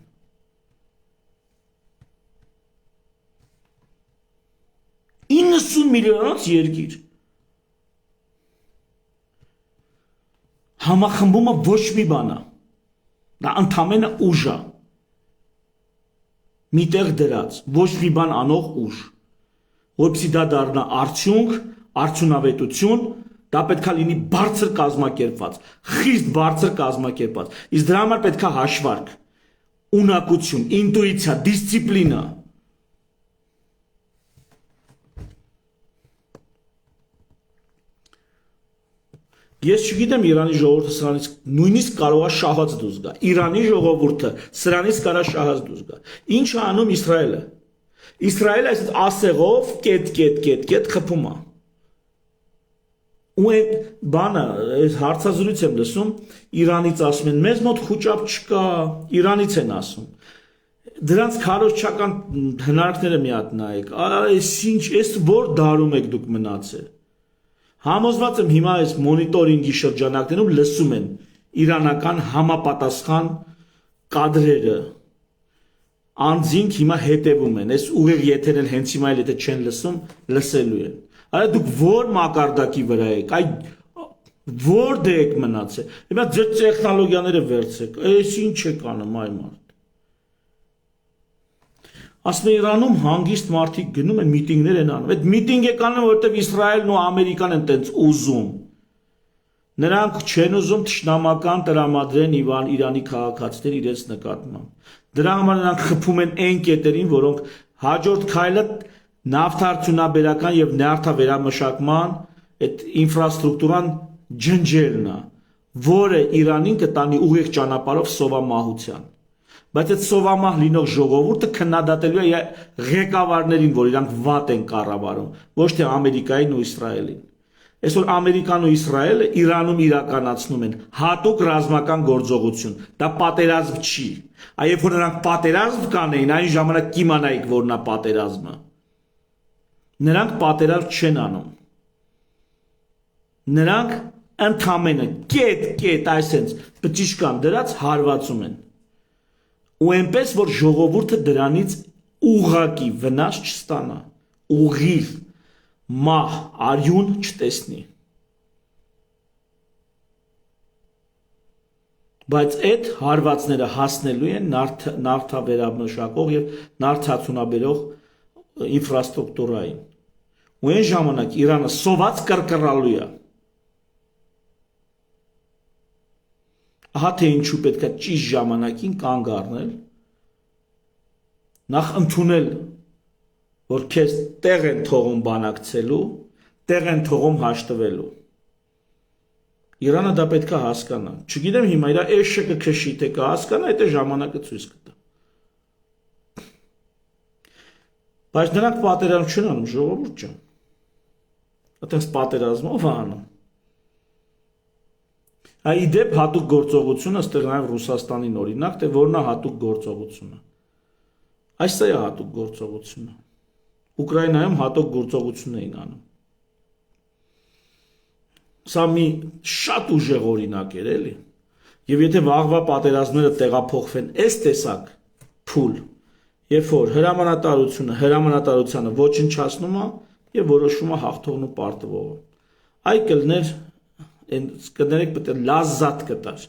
$90 միլիոնից երկիր։ Համախմբումը ոչ մի բան է։ Դա ընդամենը ուժ է։ Միտեղ դրած, ոչ մի բան անող ուժ։ Որպեսզի դա դառնա արդյունք, արդյունավետություն, դա պետք է լինի բարձր կազմակերպված, խիստ բարձր կազմակերպված։ Իսկ դրա համար պետք է հաշվարկ, ունակություն, ինտուիցիա, դիսցիպլինա։ Ես չգիտեմ Իրանի ժողովուրդը սրանից նույնիսկ կարող է շահած դուրս գա։ Իրանի ժողովուրդը սրանից կարա շահած դուրս գա։ Ինչ է անում Իսրայելը։ Իսրայելը այս ասեղով կետ խփում է։ Ու այն բանը, այս հարցազրույց եմ լսում, Իրանից ասում են, մեզ մոտ խուճապ չկա, Իրանից են ասում։ Դրանց քարոզչական հնարքները մի հատ նայեք։ Այս ինչ, այս որ դարում եք դուք մնացել։ Համոզված եմ հիմա այս մոնիտորինգի շրջանակներում լսում են իրանական համապատասխան կադրերը։ Անձինք հիմա հետևում են, այս ուղիղ եթերն հենց հիմա էլ եթե չեն լսում, լսելու են։ Այո դուք որ մակարդակի վրա եք, այ որտե եք մնացել։ Հիմա ձեր տեխնոլոգիաները վերցրեք, այս ինչ եք անում այ մարդ։ Ասում են Իրանում հանգիստ մարդիկ գնում են միտինգներ են անում։ Այդ միտինգ եք անում, որովհետև Իսրայելն ու Ամերիկան են տենց ուզում։ Նրանք չեն ուզում թշնամական տրամադրեն Իրանի քաղաքացիներ իրենց նկատմամբ։ Դրա համար նրանք խփում են այն կետերին, որոնք հաջորդ քայլը նավթարդյունաբերական եւ նյարդավերամշակման այդ ինֆրաստրուկտուրան ջնջելն է, որը Իրանին կտանի ուղիղ ճանապարհով սովամահության։ Բայց այդ սովամահ լինող ժողովուրդը քննադատելու է ղեկավարներին, որ իրանք վատ են կառավարում, ոչ թե Ամերիկային ու Իսրայելին։ Այսօր Ամերիկան ու Իսրայելը Իրանում իրականացնում են հատուկ ռազմական գործողություն։ Դա պատերազմ չի։ Այ երբ որ նրանք պատերազմ կանեին, այն ժամանակ կիմանայիք, որն է պատերազմը։ Նրանք պատերազմ չեն անում։ Նրանք ընդամենը կետ այսենց բջիջկան դրած հարվածում են։ Ու այնպես որ ժողովուրդը դրանից ուղղակի վնաս չստանա, ուղիղ մահ արյուն չտեսնի։ Բայց այդ հարվածները հասնելու են նավթավերամշակող եւ նավթացունաբերող ինֆրաստրուկտուրային։ Ու այն ժամանակ Իրանը սոված կրկռալու է։ Ահա թե ինչու պետք է ճիշտ ժամանակին կանգ առնել, նախ ընդունել, որ քեզ տեղ են թողում բանակցելու, տեղ են թողում հաշտվելու։ Իրանը դա պետք է հասկանա։ Չգիտեմ հիմա իր էշը կքշի, թե կհասկանա, այդ ժամանակը ցույց կտա։ Բայց նրանք պատերազմ չեն անում, ժողովուրդ ջան։ Այդպես պատերազմով անում։ Իդեպ հատուկ գործողությունը ստեղ նաև Ռուսաստանին օրինակ, թե որն է հատուկ գործողությունը։ Այս է հատուկ գործողությունը։ Ուկրաինայում հատուկ գործողություն էին անում։ Սա մի շատ ուժեղ օրինակ էր, էլի։ Եվ եթե վաղվա պատերազմները տեղափոխվեն այս տեսակ փուլ, երբ որ հրամանատարությունը ոչնչացնում է եւ որոշում է հաղթողն ու պարտվողը, այ կլներ կներեք պետք է լազատ կտար,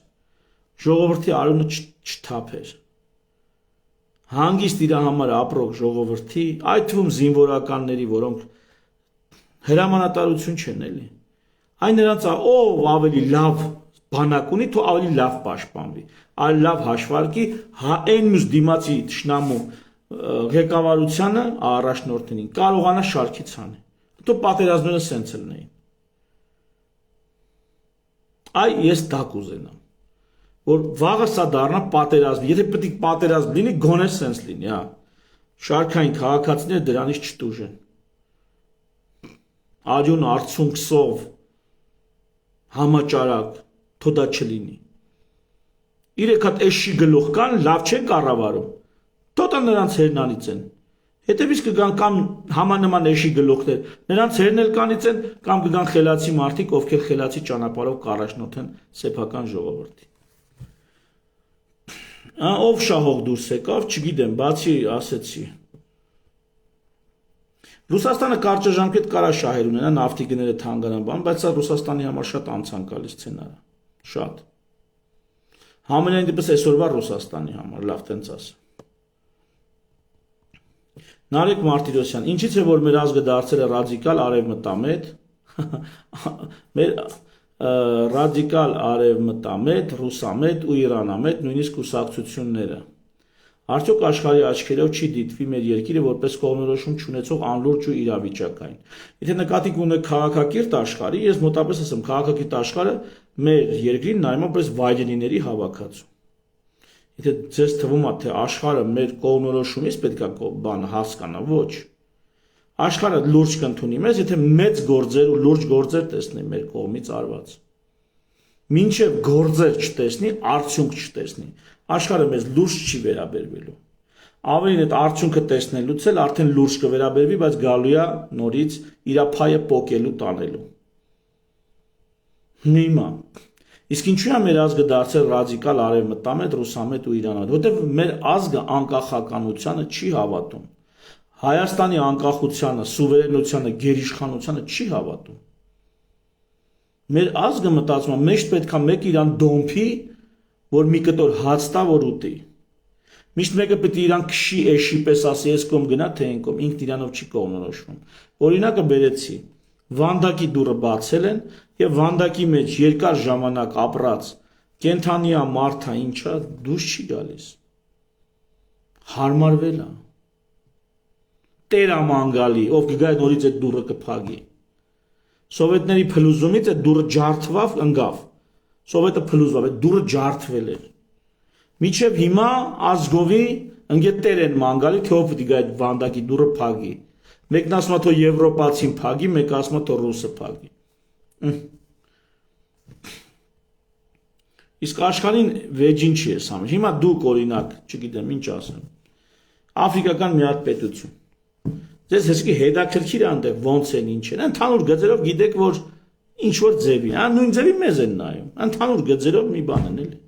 ժողովրդի արյունը չթափեր, հանգիստ իր համար ապրող ժողովրդի, այդ թվում զինվորականների, որոնք հրամանատարություն չեն էլի, այն նրանց ով ավելի լավ բանակ ունի, թող ավելի լավ պաշտպանվի, այլ լավ հաշվարկի, այն մյուս դիմացի թշնամու ղեկավարությանը առաջնորդներին կարողանա շարքից հանի, թող պատերազմները սենց լինեին։ Այ ես դա կուզենամ, որ վաղը սա դառնա պատերազմ, եթե պետք է պատերազմ լինի, գոնե սենց լինի, հա։ Շարքային քաղաքացիները դրանից չտուժեն։ Արյուն արցունքսով համաճարակ, թող դա չլինի։ 3 հատ էշի գլուխ կան, լավ չեն կառավարում, թող դա նրանց հերնանից են։ Հետևից կգան կամ համանման էշի գլուխներ, նրանց հերն էլ կանից են, կամ կգան խելացի մարդիկ, ովքեր խելացի ճանապարհով կառաջնորդեն սեփական ժողովրդի։ Ով շահող դուրս եկավ, չգիտեմ, բացի ասեցի։ Ռուսաստանը կարճաժամկետ կարա շահեր ունենա, նավթի գները թանկանան, բայց սա Ռուսաստանի համար շատ անցանկալի սցենար է, շատ։ Համենայն դեպս այսօրվա Ռուսաստանի համար, լավ տենց ասեմ։ Նարեկ Մարտիրոսյան, ինչից է որ մեր ազգը դարձել է ռադիկալ արևմտամետ, մեր ռադիկալ արևմտամետ, ռուսամետ ու իրանամետ, նույնիսկ կուսակցությունները։ Արդյոք աշխարհի աչքերով չի դիտվի մեր երկիրը որպես կողմնորոշում չունեցող անլուրջ ու իրավիճակային։ Եթե նկատի կունեք քաղաքակիրթ աշխարհի, ես մոտապես ասեմ, քաղաքակիրթ աշխարհը մեր երկրին նայում է որպես վայրենիների հավաքածու։ Եթե ձեզ թվում է, թե աշխարհը մեր կողմնորոշումից պետք է բան հասկանա, ոչ։ Աշխարհը լուրջ կընդունի մեզ, եթե մեծ գործեր ու լուրջ գործեր տեսնի մեր կողմից արված։ Մինչև գործեր չտեսնի, արդյունք չտեսնի, աշխարհը մեզ լուրջ չի վերաբերվելու։ Ավելին այդ արդյունքը տեսնելուց էլ արդեն լուրջ կվերաբերվի, բայց գալու է նորից իր փայը պոկելու տանելու։ Հիմա իսկ ինչու է մեր ազգը դարձել ռադիկալ արևմտամետ, ռուսամետ ու իրանամետ, որտեղ մեր ազգը անկախականությանը չի հավատում։ Հայաստանի անկախությանը, սուվերենությանը, գերիշխանությանը չի հավատում։ Մեր ազգը մտածում է, միշտ պետք է մեկ իրան դոմփի, որ մի կտոր հաց տա, որ ուտի։ Միշտ մեկը պետք է իրան քշի էշի պես ասի, ես կողմ գնա, թե այն կողմ, ինքն իրանով չի կողմնորոշվում։ Օրինակը բերեցի, Վանդակի դուռը բացել են եւ Վանդակի մեջ երկար ժամանակ ապրած կենթանիա մարդը ինչա դուրս չի գալիս։ Հարմարվել է։ Տերամանգալի, ով կգա նորից այդ դուռը կփակի։ Սովետների փլուզումից այդ դուռը ջարդվավ, ընկավ։ Սովետը փլուզվավ, այդ դուռը ջարդվել էր։ Մինչև հիմա ազգովի ընկետեր են մանգալի, թե ով պիտի գա այդ Վանդակի դուռը փակի։ Մեկն ասում է, թե եվրոպացին փակի, մեկը ասում է, թե ռուսը փակի։ Իսկ աշխարհին վեճին չի ես համը։ Հիմա դուք օրինակ, չգիտեմ ինչ ասեմ։ Աֆրիկական մի հատ պետություն։ Ձեզ հեսկի հետաքրքիր է այնտեղ ոնց են ինչ են։ Ընդհանուր գծերով գիտեք, որ ինչ որ ձևի, նույն ձևի մեզ են նայում։ Ընդհանուր գծերով մի բան են էլի։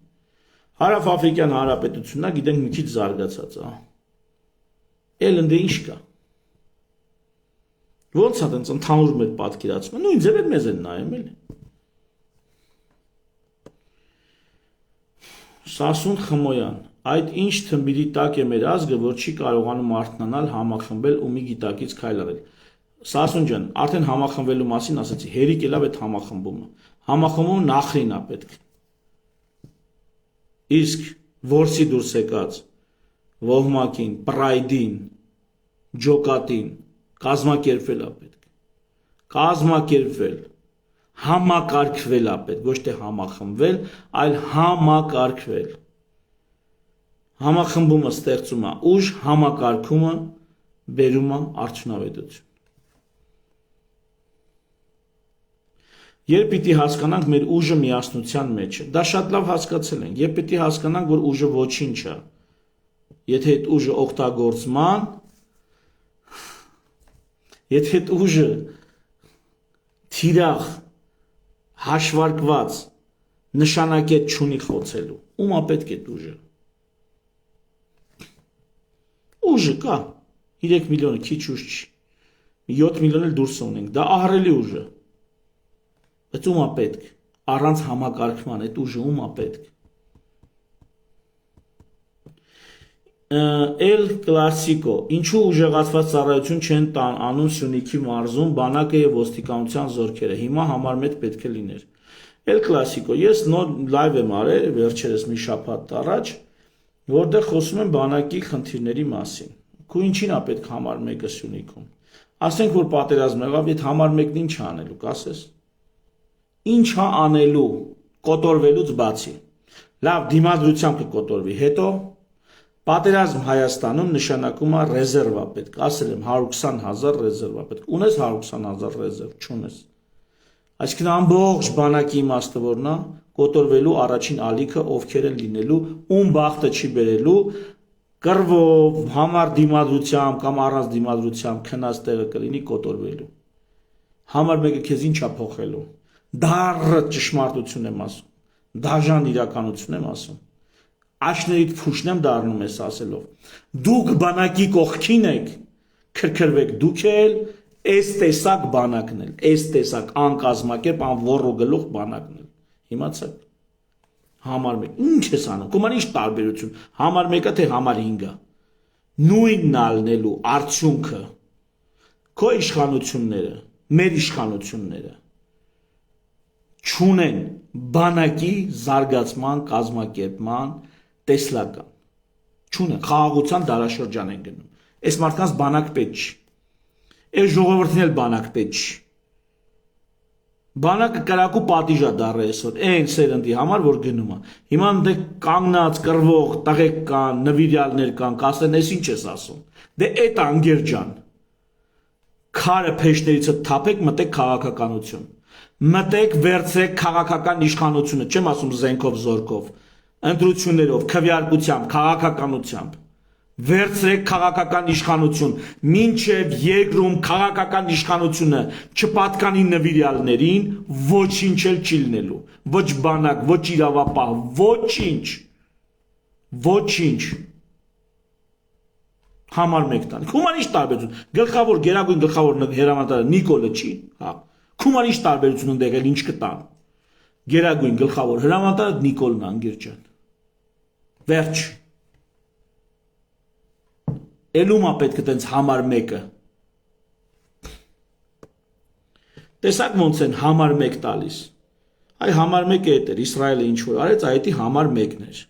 Հարավ-Աֆրիկյան Հանրապետությունն է, գիտենք մի քիչ զարգացած, էլ ընդ ինչ կա։ Ոնց է տենց ընդհանուր մեր պատկերացումը, նույն ձևը մեզ են նայում էլի։ Սասուն Խմոյան, այդ ինչ թմբիրի տակ է մեր ազգը, որ չի կարողանում արթնանալ, համախմբել ու մի գիտակից քայլ արել։ Սասուն ջան, արդեն համախմբելու մասին ասացի, հերիք ելավ այդ համախմբումը։ Համախմբումը նախրին է պետք։ Իսկ որսի դուրս եկած ոհմակին, պրայդին, ջոկատին կազմակերպվել է պետք։ Կազմակերպվել, համակարգվել է պետք, ոչ թե համախմբվել, այլ համակարգվել։ Համախմբումը ստեղծում է ուժ, համակարգումը բերում է արդյունավետություն։ Երբ պիտի հասկանանք մեր ուժը միասնության մեջ է, դա շատ լավ հասկացել ենք, երբ պիտի հասկանանք, որ ուժը ոչինչ է, եթե այդ ուժը օգտագործման, եթե այդ ուժը թիրախ, հաշվարկված, նշանակետ չունի խոցելու, ում է պետք է այդ ուժը։ Ուժը կա, 3 միլիոնը քիչ ուժ չի, 7 միլիոն էլ դուրս ունենք, դա ահռելի ուժ է։ Բայց ում է պետք, առանց համակարգման այդ ուժը ում է պետք։ Էլ կլասիկո, ինչու ուժեղացված ծառայություն չեն անում Սյունիքի մարզում բանակը եւ ոստիկանության զորքերը, հիմա համար մեծ պետք է լիներ։ Էլ կլասիկո, ես նոր լայվ եմ արել վերջերս մի շաբաթ առաջ, որտեղ խոսում եմ բանակի խնդիրների մասին։ Քու ինչին է պետք համար 1-ը Սյունիքում։ Ասենք որ պատերազմ եղավ, այդ համար 1-ն ինչ անելու, կասես։ Ինչ է անելու կոտորվելուց բացի։ Լավ, դիմադրությամբ կկոտորվի, հետո պատերազմ Հայաստանում նշանակում է ռեզերվա պետք, ասել եմ 120,000 ռեզերվա պետք, ունես 120,000 ռեզերվ, չունես։ Այսինքն ամբողջ բանակի իմաստը որն է, կոտորվելու առաջին ալիքը ովքեր են լինելու, ում բախտը չի բերելու, կռվով, համար դիմադրությամբ կամ առանց դիմադրությամբ քնած տեղը կլինի կոտորվելու։ Համար 1-ը քեզ ինչ է փոխելու։ Դառը ճշմարտություն եմ ասում, դաժան իրականություն եմ ասում, աշներիդ փուշն եմ դառնում ես ասելով, դուք բանակի կողքին եք, քրքրվեք դուք էլ, այս տեսակ բանակն էլ, այս տեսակ անկազմակերպ, անվոռու գլուխ բանակն էլ, իմացաք, համար 1, ինչ ես անում, կոման ինչ տարբերություն, համար 1-ը թե համար 5-ը, նույնն ալնելու արդյունքը, քո իշխանությունները, մեր իշխանությունները, չունեն բանակի զարգացման կազմակերպման տեսլական, Չունեն, խաղաղության դարաշրջան են գնում։ Այս մարդկանց բանակ պետք չի։ Այս ժողովրդին էլ բանակ պետք չի։ Բանակը կրակու պատիժ է դառը այսօր այն սերնդի համար, որ գնում է։ Հիմա դե կանգնած կռվող տղեկ կան, նվիրյալներ կան, կասեն, «Էս ինչ ես ասում»։ Դե այդ անգեր ջան։ Քարը փեշներիցը թափեք, մտեք քաղաքականություն։ Մտեք վերցրեք քաղաքական իշխանությունը, չեմ ասում զենքով, զորքով, ընտրություններով, քվեարկությամբ, քաղաքականությամբ։ Վերցրեք քաղաքական իշխանություն, մինչև երկրում քաղաքական իշխանությունը չպատկանի նվիրյալներին, ոչինչ էլ չի լինելու, ոչ բանակ, ոչ իրավապահ, ոչինչ, ոչինչ։ Համար մեկ տան։ Քուման ինչ տարբերություն։ Գլխավոր, գերագույն գլխավոր հրամանատարը Նիկոլը չի, հա։ Քուման ինչ տարբերություն ընդեղել, ինչ կտան։ Գերագույն գլխավոր հրամանատարը Նիկոլն անգեր ջան։ Վերջ։ Էլումա պետք է տենց համար մեկը։ Տեսակ ոնց են համար մեկ տալիս։ Այ համար մեկը էդ էր, Իսրայելը ինչ որ արեց, այդի համար մեկն էր։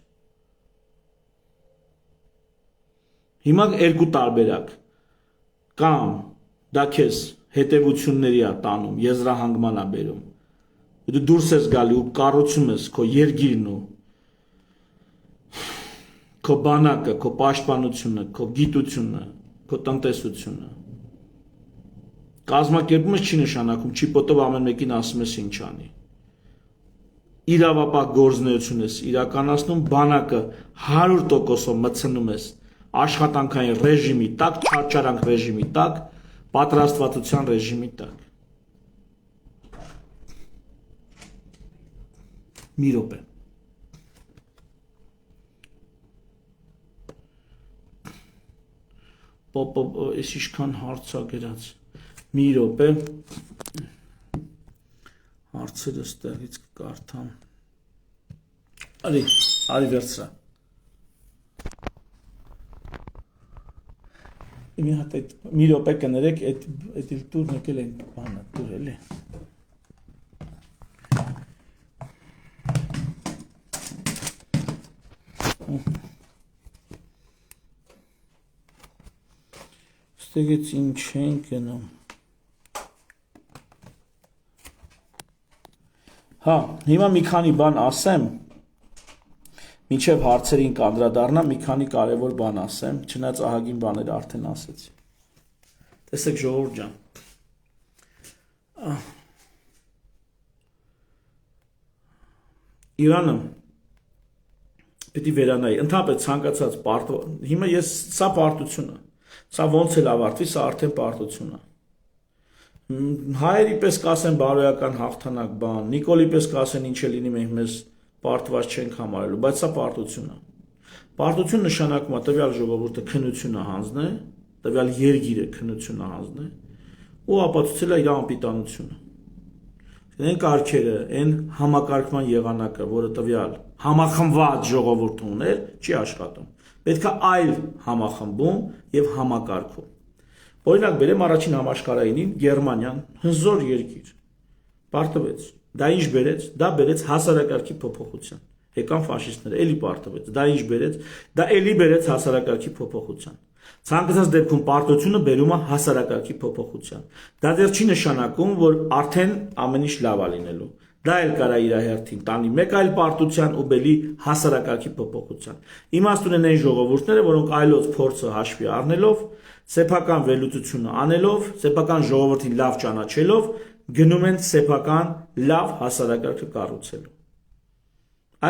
Հիմա երկու տարբերակ։ Կամ դա քեզ հետևությունների է տանում, եզրահանգման է բերում։ Դու դուրս ես գալի ու կառուցում ես քո երկիրն ու քո բանակը, քո պաշտպանությունը, քո գիտությունը, քո տնտեսությունը։ Կազմակերպումը չի նշանակում, չիպոտով ամեն մեկին ասում ես ինչ անի։ Իրավապահ գործունեություն ես իրականացնում, բանակը 100%-ով մտցնում ես աշխատանքային ռեժիմի տակ, չարչարանք ռեժիմի տակ, պատրաստվածության ռեժիմի տակ։ Մի րոպե։ Այս իշքան հարց ա գրած։ Մի րոպե։ Հարցերը ստեղից կկարդամ։ Արի վերցրա։ Մի հատ այդ մի րոպե կներեք, այդ իլ տուրն եկել են բանը, տուր էլի։ Ստեղից ինչ են գնում։ Հա, հիմա մի քանի բան ասեմ, մինչև հարցերին կանդրադառնամ, մի քանի կարևոր բան ասեմ, չնայած ահագին բաներ արդեն ասեցի։ Տեսեք ժողովուրդ ջան։ Իրանը պետք է վերանայի, ընդհանրապես ցանկացած հիմա ես սա պարտությունը, սա ոնց էլ ավարտվի, սա արդեն պարտություն է։ Հայերի պես կասեն բարոյական հաղթանակ բան, Նիկոլի պես կասեն ինչ է լինի, մենք մեզ պարտված չենք համարելու, բայց սա պարտություն է։ Պարտություն նշանակում է տվյալ ժողովուրդը քննությունը հանձն է, տվյալ երկիրը քննությունը հանձն է ու ապացուցել է իր անպիտանությունը։ Այն կարգերը, այն համակարգման եղանակը, որը տվյալ համախմբված ժողովուրդը ուներ, չի աշխատում։ Պետք է այլ համախմբում եւ համակարգում։ Օրինակ բերեմ առաջին համաշխարհայինին Գերմանիան, հզոր երկիր, պարտվեց։ Դա ինչ բերեց։ Դա բերեց հասարակարգի փոփոխության։ Եկան ֆաշիստները, էլի պարտվեց։ Դա ինչ բերեց։ Դա էլի բերեց հասարակարգի փոփոխության։ Ցանկացած դեպքում պարտությունը բերում է հասարակարգի փոփոխության։ Դա դեռ չի նշանակում, որ արդեն ամեն ինչ լավ է լինելու։ Դա էլ կարա իր հերթին տանի մեկ այլ պարտության ու բելի հասարակարգի փոփոխության։ Իմաստ ունեն այն ժողովուրդները, որոնք այլոց փորձը հաշվի առնելով, սեփական վերլուծությունը անելով, սեփական ժողովրդին լավ ճանաչելով, գնում են սեփական լավ հասարակարգը կառուցելու։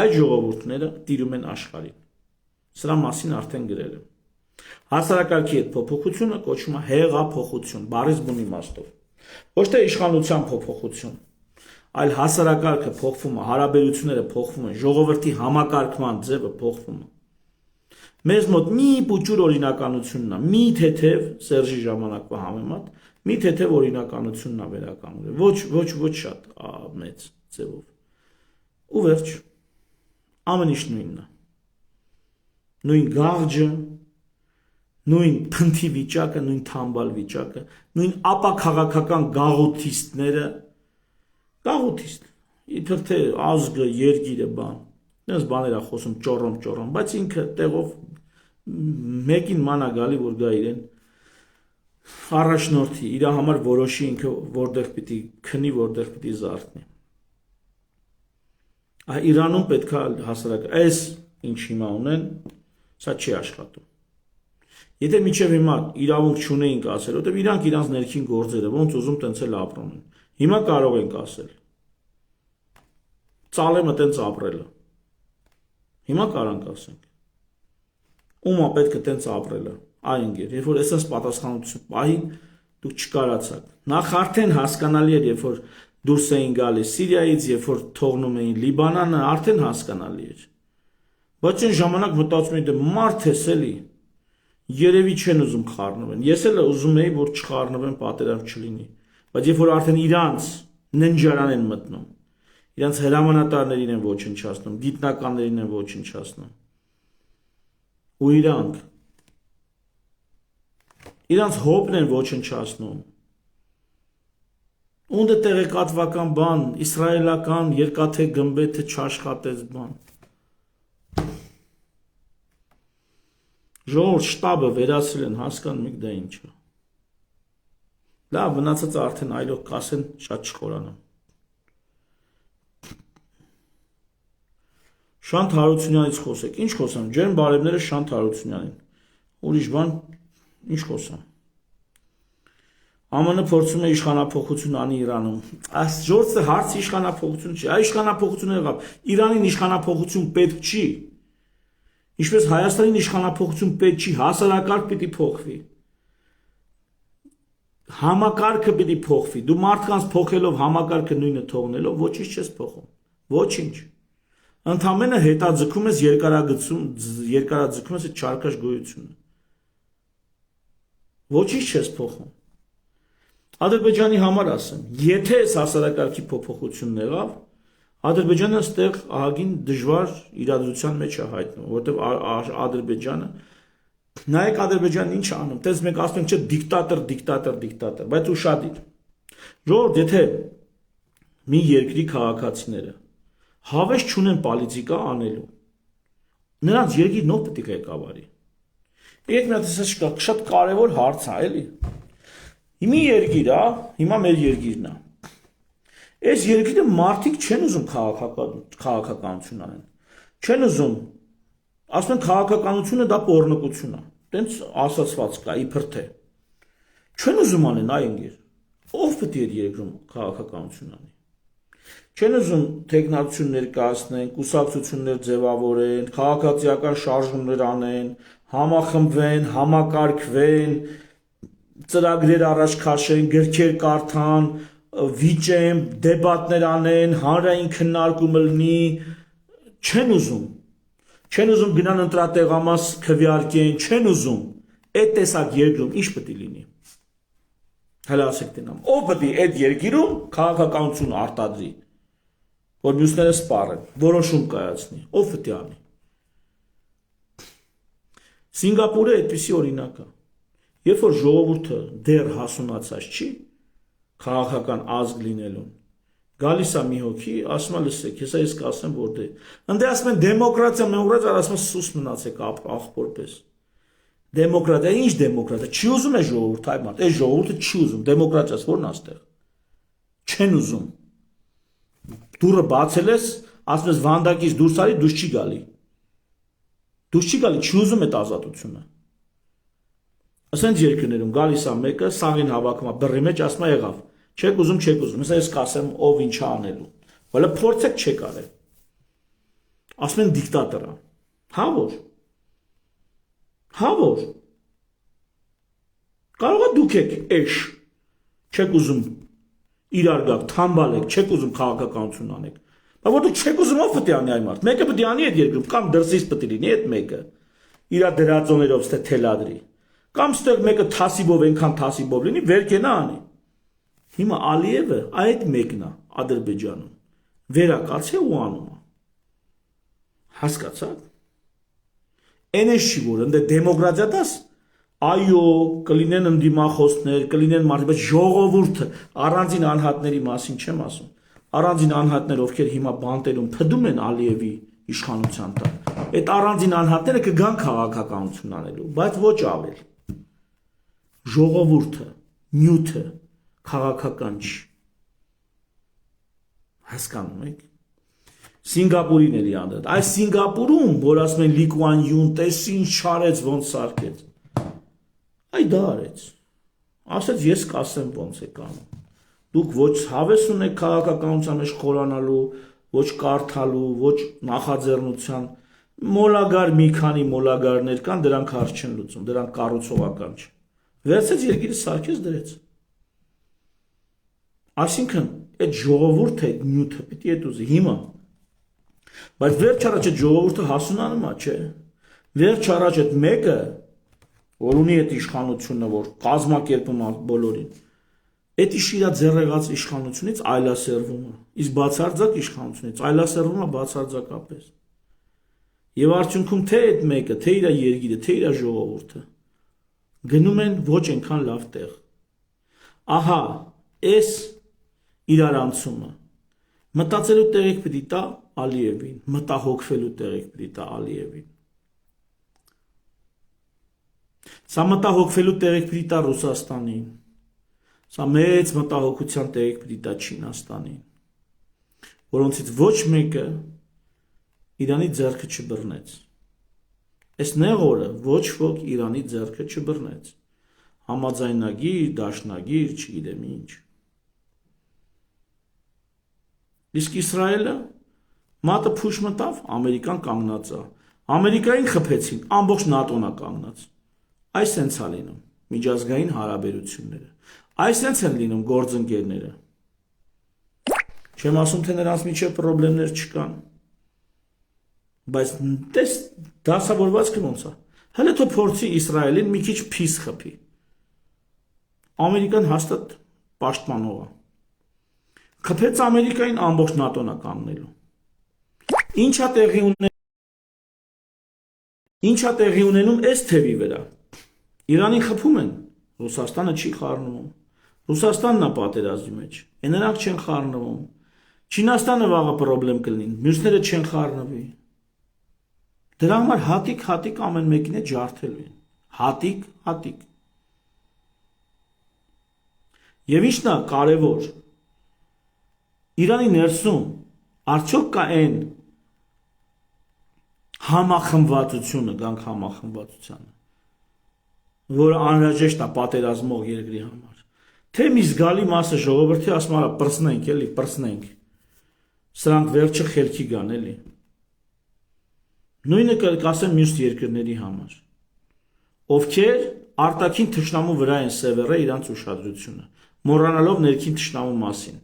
Այդ ժողովուրդները տիրում են աշխարհին։ Սրա մասին արդեն գրել եմ։ Հասարակարգի այդ փոփոխությունը կոչվում է հեղափոխություն, բառից բուն իմաստով։ Ոչ թե իշխանության փոփոխություն, այլ հասարակարգը փոխվում է, հարաբերությունները փոխվում են, ժողովրդի համակարգման ձևը փոխվում է։ Մեզ մոտ մի փուճուր օրինականությունն է, մի թեթև Սերժի ժամանակվա համեմատ, մի թեթև օրինականությունն է վերականգնվել, ոչ շատ մեծ ձևով։ Ու վերջ, ամեն ինչ նույնն է։ Նույն գաղջը, նույն փնթի վիճակը, նույն թամբալ վիճակը, նույն ապաքաղաքական գաղութիստները, գաղութիստ, իբր թե ազգը, երկիրը բան, դες բաներ է խոսում ճոռոմ, բայց ինքը տեղով Մեկին մանա գալի որ գա իրեն առաջնորդի իր համար որոշի ինքը որտեղ պիտի քնի որտեղ պիտի զարթնի Իրանում պետքա հասարակ այս ինչ հիմա ունեն սա չի աշխատում Եթե միջև հիմա իրավունք չունեինք ասել որտեղ իրանք իրանց ներքին գործերը ոնց ուզում տենց էլ ապրում են հիմա կարող ենք ասել Ծալեմը տենց ապրելը Հիմա կարանք ասենք Ումա պետք է տենց ապրելը Այ ընկեր երբ որ այսպես պատասխանատվություն պահին դուք չկարացաք Նախ արդեն հասկանալի էր երբ որ դուրս էին գալիս Սիրիայից երբ որ թողնում էին Լիբանանը արդեն հասկանալի էր Բայց այն ժամանակ մտածում էի դե մարդ ես էլի Երևի չեն ուզում խառնվեն Ես էլ ուզում էի որ չխառնվեն պատերազմ չլինի Բայց երբ որ արդեն իրանց ննջարան են մտնում Իրանց հրամանատարներին են ոչնչացնում գիտնականներին են ոչնչացնում Ու իրանց հոբն են ոչնչացնում Ունդ է տեղեկատվական բան իսրայելական երկաթե գմբեթը չաշխատեց բան Ժողովուրդ շտաբը վերացրել են հասկանում եք դա ինչ է Լավ մնացածը արդեն այլոք կասեն շատ չխորանամ Շանթ Հարությունյանից խոսեք ինչ խոսամ ջերմ բարևները Շանթ Հարությունյանին Ուրիշ բան ինչ խոսամ ԱՄՆ փորձում է իշխանափոխություն անի Իրանում Այս ժողովուրդը հարց իշխանափոխություն չի Այ իշխանափոխությունը եղավ Իրանին իշխանափոխություն պետք չի Ինչպես Հայաստանին իշխանափոխություն պետք չի հասարակարգ պիտի փոխվի Համակարգը պիտի փոխվի Դու մարդկանց փոխելով համակարգը նույնը թողնելով ոչինչ չես փոխում Ոչինչ Ընդամենը հետաձգում ես երկարաձգում ես չարկաշ գոյությունը Ոչինչ չես փոխում Ադրբեջանի համար ասեմ Եթե այս հասարակարգի փոփոխությունն եղավ Ադրբեջանը այստեղ ահագին դժվար իրադրության մեջ է հայտնում, որտեղ Ադրբեջանը նայեք Ադրբեջանն ինչ անում, տես մենք ասում ենք չէ դիկտատոր, բայց ուշադիր։ Ժողովուրդ, եթե մի երկրի քաղաքացիները հավես չունեն պոլիտիկա անելու, նրանց երկիրն ով պետք է ղեկավարի։ Եկեք մի հատ շատ կարևոր հարց է, էլի։ Մի երկիր է, հիմա մեր երկիրն է։ Այս երկիրը մարդիկ չեն ուզում քաղաքականություն անեն։ Չեն ուզում։ Ասում են քաղաքականությունը դա պոռնկություն է։ Տենց ասացված կա իբր թե։ Չեն ուզում անեն այ ընկեր։ Ով պետք է երկրում քաղաքականություն անի։ Չեն ուզում տեխնոլոգիաներ ներկայացնեն, կուսակցություններ ձևավորեն, քաղաքացիական շարժումներ անեն, համախմբվեն, համակարգվեն, ծրագրեր առաջ քաշեն, գրքեր կարդան, վիճեն, դեբատներ անեն, հանրային քննարկում լինի, չեն ուզում գնան ընտրատեղամաս քվեարկեն, չեն ուզում, այդ տեսակ երկրում ինչ պետք է լինի։ Հələ ասեք տենամ, ով պետք է այդ երկիրում քաղաքականություն արտադրի, որ մյուսները սպառեն, որոշում կայացնի, ով պետք է անի։ Սինգապուրը այդպիսի օրինակ է։ Երբ որ ժողովուրդը դեռ հասունացած չի քաղաքական ազգ լինելուն, գալիս է մի հոգի, ասում է լսեք, հեսա ես կասեմ որ դե։ Ընդ ասում են դեմոկրատիա, ասում են սուս մնացեք աղբորպես։ Դեմոկրատիա, ինչ դեմոկրատիա, չի ուզում է ժողովուրդ, այ մարդ, այս ժողովուրդը չի ուզում, դեմոկրատիաս որն է այստեղ։ Չեն ուզում։ Դուրը բացել ես, ասում ես վանդակից դուրս արի, դուրս չի գալի։ Դուրս չի գալի, չի ուզում այդ ազատությունը։ Ասենց երկրներում գալիս է մեկը, սաղին հավաքում է բռի մեջ, ասում է եղավ։ Չեք ուզում, հեսա ես կասեմ ով ինչ է անելու։ Հələ փորձեք չեք արել։ Ասում են դիկտատոր է։ Հա որ։ Հա որ։ Կարող է դուք եք էշ։ Չեք ուզում իրար գաք, թամբալեք, չեք ուզում քաղաքականություն անեք։ Բայց որ դուք չեք ուզում ով պետք է անի այ մարդ։ Մեկը պետք է անի այդ երկրում, կամ դրսից պետք է լինի այդ մեկը։ Իր դրածոներով ստե թելադրի։ Կամ ստեղ մեկը թասիբով այնքան թասիբով լինի, վեր կենա անի։ Հիմա Ալիևը այդ մեկն է Ադրբեջանում։ Վերակացի ու անում է։ Հասկացաք։ Էնես չի որ ընդ դեմոկրատիա դաս այո, կլինեն ընդդիմախոսներ, կլինեն մարդիկ, բայց ժողովուրդը առանձին անհատների մասին չեմ ասում։ Առանձին անհատներ, ովքեր հիմա բանտերում փդում են Ալիևի իշխանության տակ։ Այդ առանձին անհատները կգան քաղաքականություն անելու, բայց ոչ ավել։ Ժողովուրդը, նյութը քաղաքական չի։ Հասկանում եք։ Սինգապուրին էլի անդրդ։ Այս Սինգապուրում, որ ասում են Լի Կուան Յուն, տես ինչ չարեց, ոնց սարքեց։ Այ դա արեց։ Ասեց ես կասեմ ոնց է կանում։ Դուք ոչ հավես ունեք քաղաքականության մեջ խորանալու, ոչ կարդալու, ոչ նախաձեռնության, մոլագար մի քանի մոլագարներ կան, դրանք հարց չեն լուծում, դրանք կառուցողական չեն։ Վերցեց երկիրը սարքեց դրեց։ Այսինքն այդ ժողովուրդը, այդ նյութը պիտի այդ ուզի հիմա։ Բայց վերջ առաջ այդ ժողովուրդը հասունանում է, չէ։ Վերջ առաջ այդ մեկը, որ ունի այդ իշխանությունը, որ կազմակերպում է բոլորին, այդ իր ձեռեղած իշխանությունից այլասերվում է, իսկ բացարձակ իշխանությունից այլասերվում է բացարձակապես։ Եվ արդյունքում թե այդ մեկը, թե իր երկիրը, թե իր ժողովուրդը գնում են ոչ այնքան լավ տեղ։ Ահա, այս իրարանցումը մտածելու տեղիք պիտի տա Ալիևին, մտահոգվելու տեղիք պիտի տա Ալիևին։ Սա մտահոգվելու տեղիք պիտի տա Ռուսաստանին, սա մեծ մտահոգության տեղիք պիտի տա Չինաստանին, որոնցից ոչ մեկը Իրանի ձեռքը չբռնեց։ Այս նեղ օրը ոչ ոք Իրանի ձեռքը չբռնեց։ Համաձայնագիր, դաշնագիր, չգիտեմ ինչ։ Իսկ Իսրայելը մատը փուշ մտավ, Ամերիկան կանգնած է։ Ամերիկային խփեցին, ամբողջ ՆԱՏՕ-ն է կանգնած։ Այս սենց է լինում միջազգային հարաբերությունները։ Այս սենց են լինում գործընկերները։ Չեմ ասում, թե նրանց միջև պրոբլեմներ չկան։ Բայց տես դասավորվածքը ոնց է։ Հələ թող փորձի Իսրայելին մի քիչ փիս խփի։ Ամերիկան հաստատ պաշտպանող է։ Խփեց Ամերիկային ամբողջ ՆԱՏՕ-ն է կանգնելու։ Ինչա տեղի ունենում այս թևի վրա։ Իրանին խփում են, Ռուսաստանը չի խառնվում։ Ռուսաստանն է պատերազմի մեջ, նրանք չեն խառնվում։ Չինաստանը վաղը պրոբլեմ կլինի, մյուսները չեն խառնվի։ Դրա համար հատիկ ամեն մեկին է ջարդելու են։ Հատիկ։ Եվ ինչն է կարևոր։ Իրանի ներսում արդյոք կա այն համախմբվածությունը, գանք համախմբվածությանը, որը անհրաժեշտ է պատերազմող երկրի համար։ Թե մի զգալի մասը ժողովրդի ասում արա պրծնենք, էլի, պրծնենք։ Սրանք վերջը խելքի գան, էլի։ Նույնը կասեմ մյուս երկրների համար, ովքեր արտաքին թշնամու վրա են սևեռել իրանց ուշադրությունը, մոռանալով ներքին թշնամու մասին,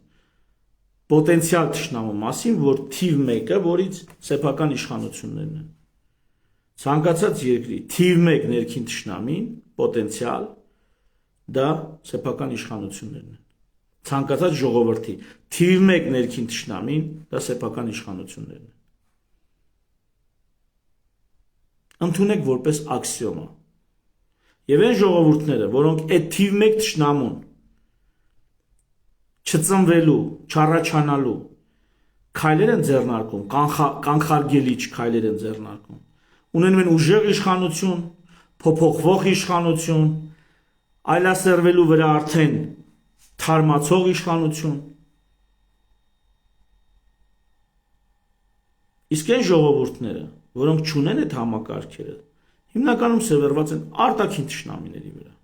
պոտենցիալ թշնամու մասին, որ թիվ 1-ը, որից սեփական իշխանություններն են։ Ցանկացած երկրի թիվ 1 ներքին թշնամին, պոտենցիալ, դա սեփական իշխանություններն են։ Ցանկացած ժողովրդի թիվ 1 ներքին թշնամին, դա սեփական իշխանություններն են։ Ընդունեք որպես աքսիոմա։ Եվ այն ժողովուրդները, որոնք այդ թիվ 1 թշնամուն չծնվելու, չառաջանալու քայլեր են ձեռնարկում, կանխարգելիչ քայլեր են ձեռնարկում, ունենում են ուժեղ իշխանություն, փոփոխվող իշխանություն, այլասերվելու վրա արդեն թարմացող իշխանություն։ Իսկ այն ժողովուրդները, որոնք չունեն այդ համակարգերը, հիմնականում սևեռված են արտաքին թշնամիների վրա։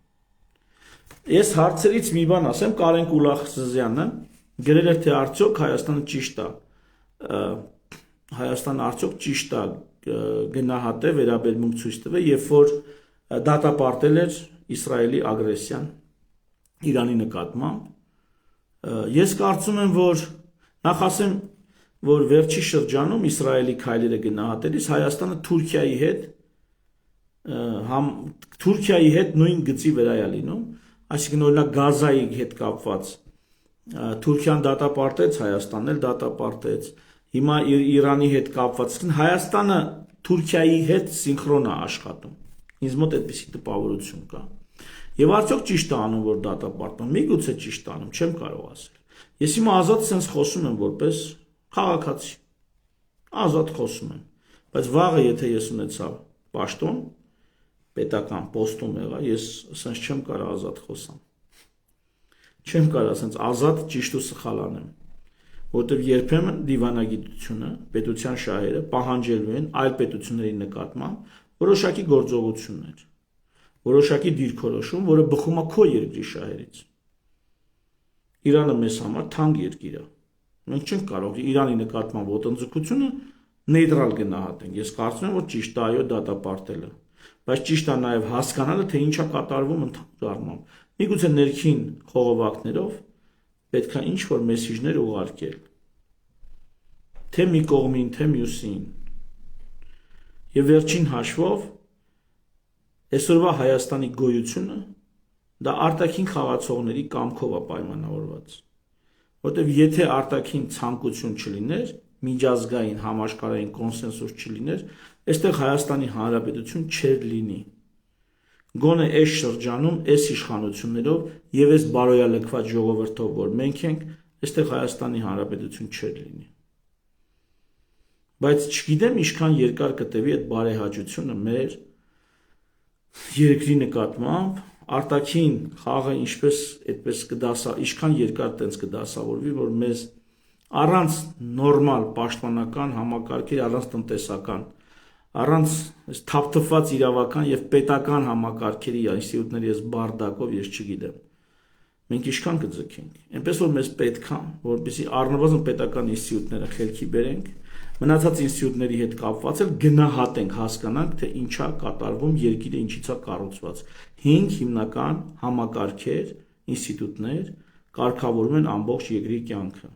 Ես հարցերից մի բան ասեմ, Կարեն Կուլախզյանը գրել էր, թե արդյոք Հայաստանը արդյոք ճիշտ է գնահատե վերաբերմունք ցույց տվել, երբ որ դատապարտել էր Իսրայելի ագրեսիան Իրանի նկատմամբ։ Ես կարծում եմ, որ նախ ասեմ, որ վերջի շրջանում Իսրայելի քայլերը գնահատելիս Հայաստանը Թուրքիայի հետ նույն գծի վրա է լինում, այսինքն օրինակ Գազայի հետ կապված Թուրքիան դատապարտեց, Հայաստանն էլ դատապարտեց, հիմա Իրանի հետ կապված, Հայաստանը Թուրքիայի հետ սինխրոն է աշխատում։ Ինձ մոտ այդպիսի տպավորություն կա։ Եվ արդյոք ճիշտ է անում, որ դատապարտում, միգուցե ճիշտ անում, չեմ կարող ասել։ Ես հիմա ազատ սենց խոսում եմ որպես քաղաքացի։ ազատ խոսում եմ, բայց վաղը եթե ես ունեցա պաշտոն, պետական պոստում եղա, ես ասենց չեմ կարող ազատ խոսամ, չեմ կարող ասենց ազատ ճիշտ ու սխալ անեմ, որտեղ երբեմն դիվանագիտությունը, պետության շահերը պահանջելու են այլ պետությունների նկատմամբ որոշակի գործողություններ, որոշակի դիրքորոշում, որը բխում է քո երկրի շահերից։ Իրանը մեզ համար թանկ երկիր է։ Մենք չենք կարող Իրանի նկատմամբ ոտնձգությունը նեյտրալ գնահատենք։ Ես կարծում եմ, որ ճիշտ է, այո, դատապարտել է, բայց ճիշտ է նաև հասկանալը, թե ինչ է կատարվում ընդհանուր առմամբ։ Միգուցե ներքին խողովակներով պետք է ինչ-որ մեսիջներ ուղարկել, թե մի կողմին, թե մյուսին։ Եվ վերջին հաշվով այսօրվա Հայաստանի գոյությունը դա արտաքին խաղացողների կամքով է պայմանավորված, որտեղ եթե արտաքին ցանկություն չլիներ, միջազգային համաշխարհային կոնսենսուս չլիներ, այստեղ Հայաստանի Հանրապետություն չէր լինի։ Գոնե այս շրջանում, այս իշխանություններով եւ այս բարոյալքված ժողովրդով, որ մենք ենք, այստեղ Հայաստանի Հանրապետություն չէր լինի։ Բայց չգիտեմ ինչքան երկար կտևի այդ բարեհաճությունը մեր երկրի նկատմամբ, արտաքին խաղը ինչպես այդպես ինչքան երկար տենց կդասավորվի, որ մեզ առանց նորմալ պաշտպանական համակարգերի, առանց տնտեսական, առանց թափթփված իրավական եւ պետական համակարգերի ինստիտուտների այս բարդակով ես չգիտեմ։ Մենք ինչքան կձգենք։ Այնպես որ մեզ պետք է, որպեսզի առնվազն պետական ինստիտուտները խելքի բերենք, մնացած ինստիտուտների հետ կապված էլ գնահատենք, հասկանանք, թե ինչա կատարվում, երկիրը ինչից է կառուցված։ 5 հիմնական համակարգեր, ինստիտուտներ կարգավորում են ամբողջ երկրի կյանքը։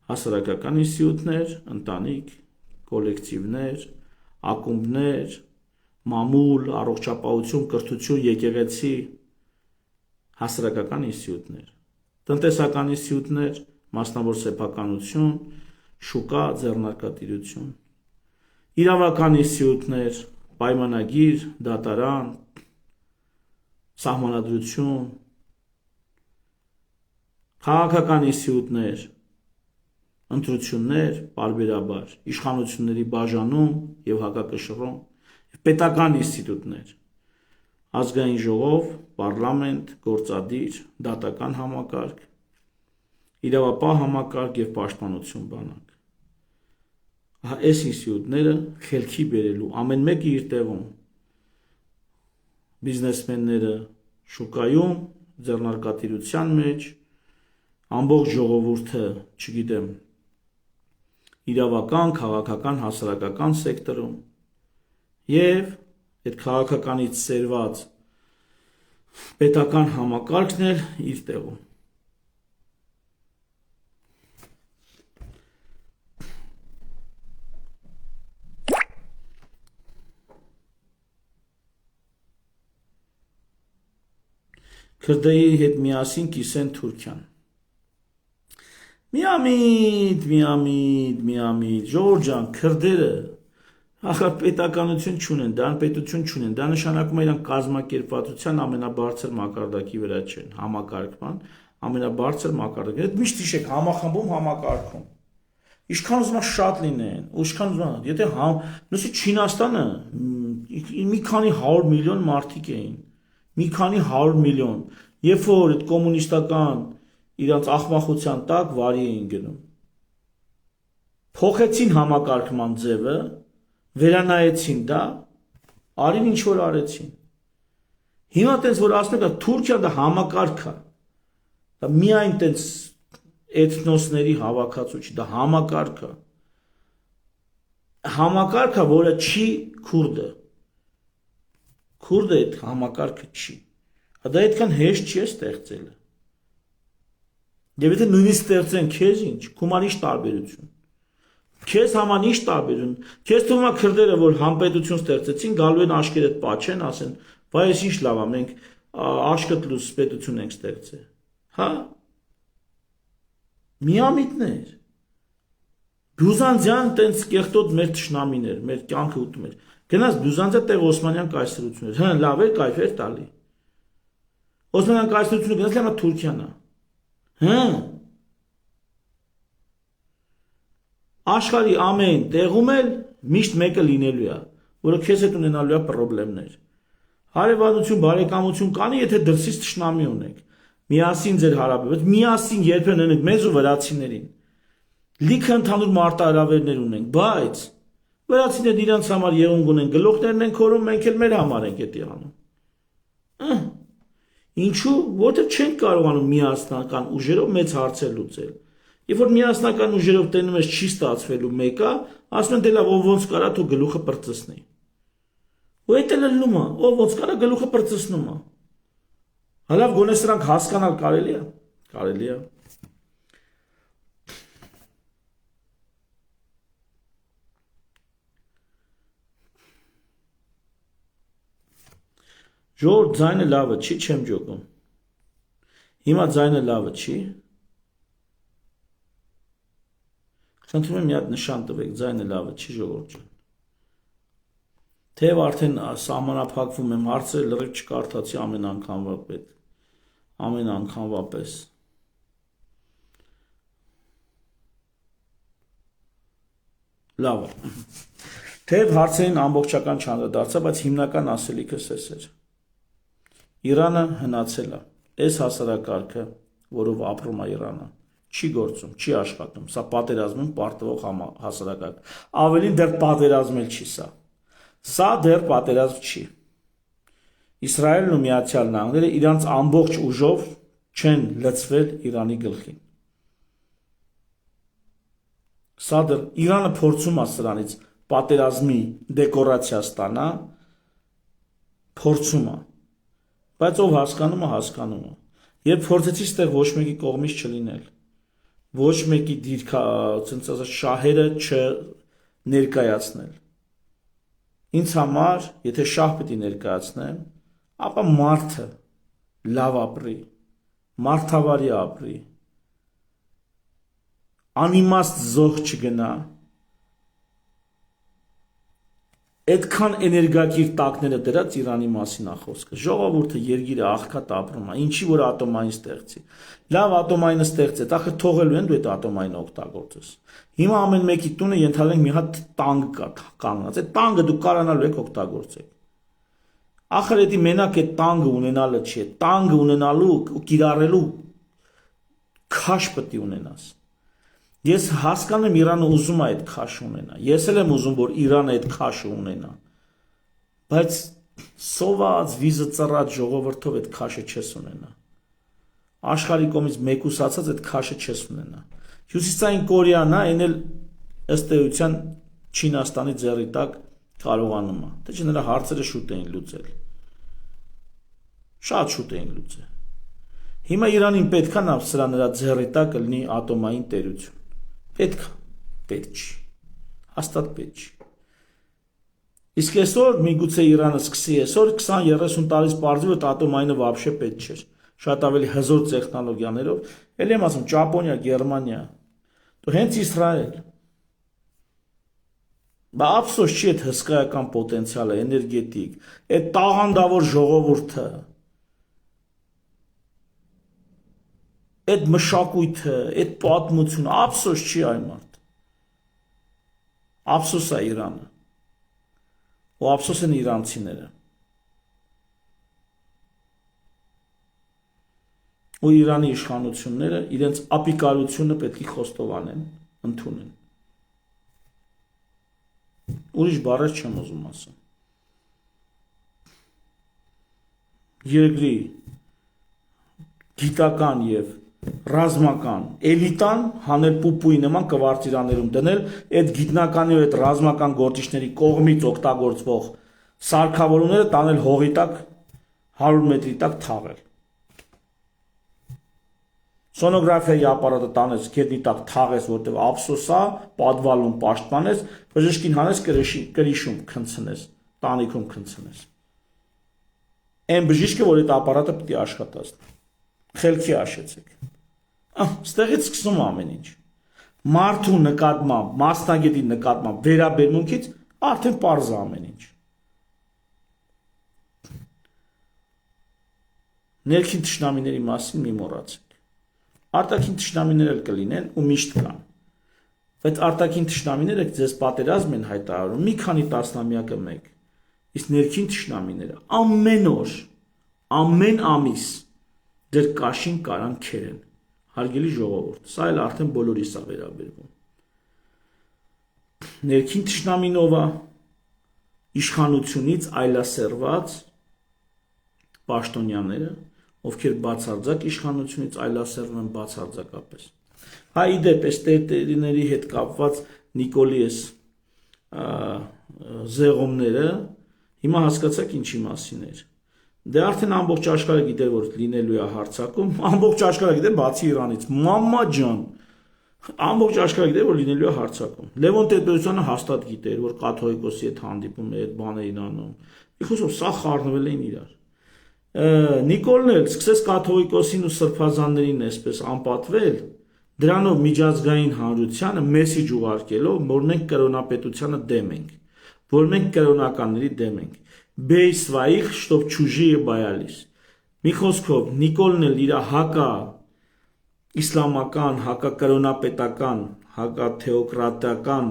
Հասարակական ինստիտուտներ, ընտանիք, կոլեկտիվներ, ակումբներ, մամուլ, առողջապահություն, կրթություն, եկեղեցի, հասարակական ինստիտուտներ, տնտեսական ինստիտուտներ, մասնավոր սեփականություն, շուկա, ձեռնարկատիրություն, իրավական ինստիտուտներ, պայմանագիր, դատարան, սահմանադրություն, քաղաքական ինստիտուտներ, ընտրություններ, պարբերաբար, իշխանությունների բաժանում եւ հակակշռում, պետական ինստիտուտներ, ազգային ժողով, պարլամենտ, գործադիր, դատական համակարգ, իրավապահ համակարգ եւ պաշտպանություն բանակ։ Այս ինստիտուտները խելքի բերելու ամեն մեկը իր տեղում, բիզնեսմենները շուկայում, ձեռնարկատիրության մեջ, ամբողջ ժողովուրդը, չգիտեմ, իրավական, քաղաքական, հասարակական սեկտորում եւ այդ քաղաքականից սերված պետական համակարգն էլ իր տեղում։ Քրդերի հետ միասին կիսեն Թուրքիան։ Միամիտ, Ժողովուրդ ջան, քրդերը ախր պետականություն չունեն, դա պետություն չունեն, դա նշանակում է իրանք կազմակերպվածության ամենաբարձր մակարդակի վրա չեն, համակարգման ամենաբարձր մակարդակի։ Այդ միշտ հիշեք, համախմբում համակարգում։ Ինչքան ուզում շատ լինեն, ու ինչքան ուզում, եթե նույնիսկ Չինաստանը մի քանի 100 միլիոն մարդիկ էին, մի քանի 100 միլիոն, երբ որ այդ կոմունիստական իրանց աղմախության տակ վարի էին գնում։ Փոխեցին համակարգման ձևը, վերանայեցին դա, արին ինչ որ արեցին։ Հիմա տենց որ ասենք, Թուրքիա դա համակարգ է։ Դա միայն տենց էթնոսների հավաքածու չի, դա համակարգ է։ Համակարգը, որը չի քուրդը։ Քուրդը այդ համակարգը չի։ Դա այդքան հեշտ չի ստեղծելը։ Եվ եթե նույնիսկ ստեղծեն, քեզ ինչ, քուման ինչ տարբերություն։ Քեզ համար ինչ տարբերություն։ Քեզ թվում է քրդերը, որ համպետություն ստեղծեցին, գալու են աշկերտ պաչեն, ասեն, վայ, այս ինչ լավ է, մենք աշկը լուս պետություն ենք ստեղծել։ Հա։ Միամիտներ։ Բյուզանդյան տենց կեղտոտ մեր թշնամիներ, մեր կյանքը ուտում էր։ Գնաց Բյուզանդիա տեղ Օսմանյան կայսրություններ, հա, լավ էր, կայֆ էր տալի։ Օսմանյան կայսրությունը գնաց լավ Թուրքիան է։ Հա։ Աշխարհի ամեն տեղում էլ միշտ մեկը լինելու է, որը քեզ հետ ունենալու է խնդիրներ։ Հարևանություն, բարեկամություն կանի, եթե դրսից թշնամի ունեք։ Միասին ձեր հարաբերությունները, միասին երբեմն ունենք մեզ ու վրացիներին։ Լիքը ընդհանուր մարտահրավերներ ունենք, բայց վրացիներն իրանց համար եղունգ ունեն, գլուխներն են քորում, մենք էլ մեր համար ենք դա անում։ Ինչու՞, որտեղ չենք կարողանում միասնական ուժերով մեծ հարցեր լուծել։ Երբ որ միասնական ուժերով տենում ես չի ստացվելու մեկը, ասում են դե լավ, ով ոնց կարա թող գլուխը բրծցնի։ Ու այդ էլ լնում է, ով ոնց կարա գլուխը բրծցնում է։ Հալավ գոնե սրանք հասկանալ կարելի է։ Կարելի է։ Ժողովուրդ ձայնը լավը չի, չեմ ջոկում։ Հիմա ձայնը լավը չի։ Խնդրում եմ մի հատ նշան տվեք, ձայնը լավը չի, ժողովուրդ ջան։ Թեև արդեն սահմանափակվում եմ, հարցերը լրիվ չկարդացի ամեն անգամվա պետք։ Ամեն անգամվա պես։ Լավ է։ Թեև հարցերին ամբողջական չանդրադարձա, բայց հիմնական ասելիքս էս էր։ Իրանը հնացել է։ Այս հասարակարգը, որով ապրում է Իրանը, չի գործում, չի աշխատում։ Սա պատերազմին պարտվող հասարակարգ։ Ավելին դեռ պատերազմել չի սա։ Սա դեռ պատերազմ չի։ Իսրայելն ու Միացյալ Նահանգները իրանց ամբողջ ուժով չեն լցվել Իրանի գլխին։ Սա դեռ Իրանը փորձում է սրանից պատերազմի դեկորացիա ստանա, փորձում է, բայց ով հասկանում է, հասկանում է։ Երբ փորձեցի ստեղ ոչ մեկի կողմից չլինել, ոչ մեկի դիրքա, ասենց ասած շահերը չներկայացնել։ Ինձ համար, եթե շահ պիտի ներկայացնեմ, ապա մարդը լավ ապրի, մարդավարի ապրի, անիմաստ զոհ չգնա, այդքան էներգակիր տակները դրած Իրանի մասին է խոսքը։ Ժողովուրդը երգիրը աղքատ ապրում է, ինչի որ ատոմային ստեղծի։ Լավ ատոմայինը ստեղծեց, ախր թողելու են դու այդ ատոմայինը օգտագործես։ Հիմա ամեն մեկի տունը ենթադրենք մի հատ տանգ կա կանգնած։ Այդ տանգը դու կարողանալու եք օգտագործել։ Ախր դա մենակ այդ տանգը ունենալը չի, տանգը ունենալու ու կիրառելու քաշ պետք է ունենաս։ Ես հասկանում Իրանը ուզում է այդ քաշը ունենա։ Ես էլ եմ ուզում, որ Իրանը այդ քաշը ունենա։ Բայց սոված վիզը ծռած ժողովրդով այդ քաշը չես ունենա։ Աշխարհի կողմից մեկուսացած այդ քաշը չես ունենա։ Հյուսիսային Կորեան է, այն էլ ըստ էության Չինաստանի ձեռի տակ կարողանում է։ Թե չէ նրա հարցերը շուտ էին լուծել։ Շատ շուտ էին լուծել։ Հիմա Իրանին պետք է սրա նրա ձեռի տակ լինի ատոմային տերություն։ Պետք չի, հաստատ պետք չի։ Իսկ այսօր միգուցե Իրանը սկսի այսօր 20-30 տարից պարզվի, որ ատոմայինը вообще պետք չէր, շատ ավելի հզոր տեխնոլոգիաներով, էլ եմ ասում Ճապոնիա, Գերմանիա, դու հենց Իսրայել։ Բա ափսոս չի այդ հսկայական պոտենցիալը, էներգետիկ, այդ տաղանդավոր ժողովուրդը, այդ մշակույթը, այդ պատմությունը, ափսոս չի այ մարդ։ Ափսոս է Իրանը։ Ու ափսոս են իրանցիները։ Ու Իրանի իշխանությունները իրենց ապիկարությունը պետք է խոստովանեն, ընդունեն։ Ուրիշ բառեր չեմ ուզում ասեմ։ Երկրի գիտական եւ ռազմական էլիտան հանել պուպուի նման կվարտիրաներում դնել այդ գիտնականի ու այդ ռազմական գործիչների կողմից օգտագործվող սարքավորումները տանել հողի տակ 100 մետրի տակ թաղել։ Սոնոգրաֆիայի ապարատը տանես գետնի տակ թաղես, որտեղ ափսոսա, պատվալում պաշտպանես, բժշկին հանես կրիշում քնցնես, տանիքում քնցնես։ Այն բժիշկը, որ այդ ապարատը պետք է աշխատացնի։ Խելքի աշեցեք։ Ստեղից սկսում ամեն ինչ։ Մարդու նկատմամբ, մասնագետի նկատմամբ վերաբերմունքից արդեն պարզ է ամեն ինչ։ Ներքին թշնամիների մասին մի մոռացեք։ Արտաքին թշնամիներ էլ կլինեն ու միշտ կան։ Բայց արտաքին թշնամիները ձեզ պատերազմ են հայտարարում մի քանի տասնամյակը մեկ, իսկ ներքին թշնամիները ամեն օր, ամեն ամիս ձեր կաշին կարան քերեն, հարգելի ժողովուրդ, սա էլ արդեն բոլորիս է վերաբերվում։ Ներքին թշնամինով է, իշխանությունից այլասերված պաշտոնյաները, ովքեր բացարձակ իշխանությունից այլասերվում են բացարձակապես։ Հա իդեպ այս տերտերիների հետ կապված Նիկոլի այս զեղումները հիմա հասկացաք ինչի մասին էր։ Դե արդեն ամբողջ աշխարհը գիտեր, որ լինելու է հարձակում, ամբողջ աշխարհը գիտեր բացի Իրանից, մամա ջան, ամբողջ աշխարհը գիտեր, որ լինելու է հարձակում։ Լևոն Տեր-Պետրոսյանը հաստատ գիտեր, որ կաթողիկոսի հետ հանդիպում է, այդ բաներին անում։ Իխոսով սա խառնվել էին իրար։ Նիկոլն էլ սկսեց կաթողիկոսին ու սրբազաններին այսպես անպատվել, դրանով միջազգային հանրությանը մեսիջ ուղարկելով, որ մենք կրոնապետությանը դեմ ենք, որ մենք կրոնականների դեմ ենք։ Бей своих, чтоб чужие боялись։ Մի խոսքով Նիկոլն էլ իր հակա իսլամական, հակա կրոնապետական, հակա թեոկրատական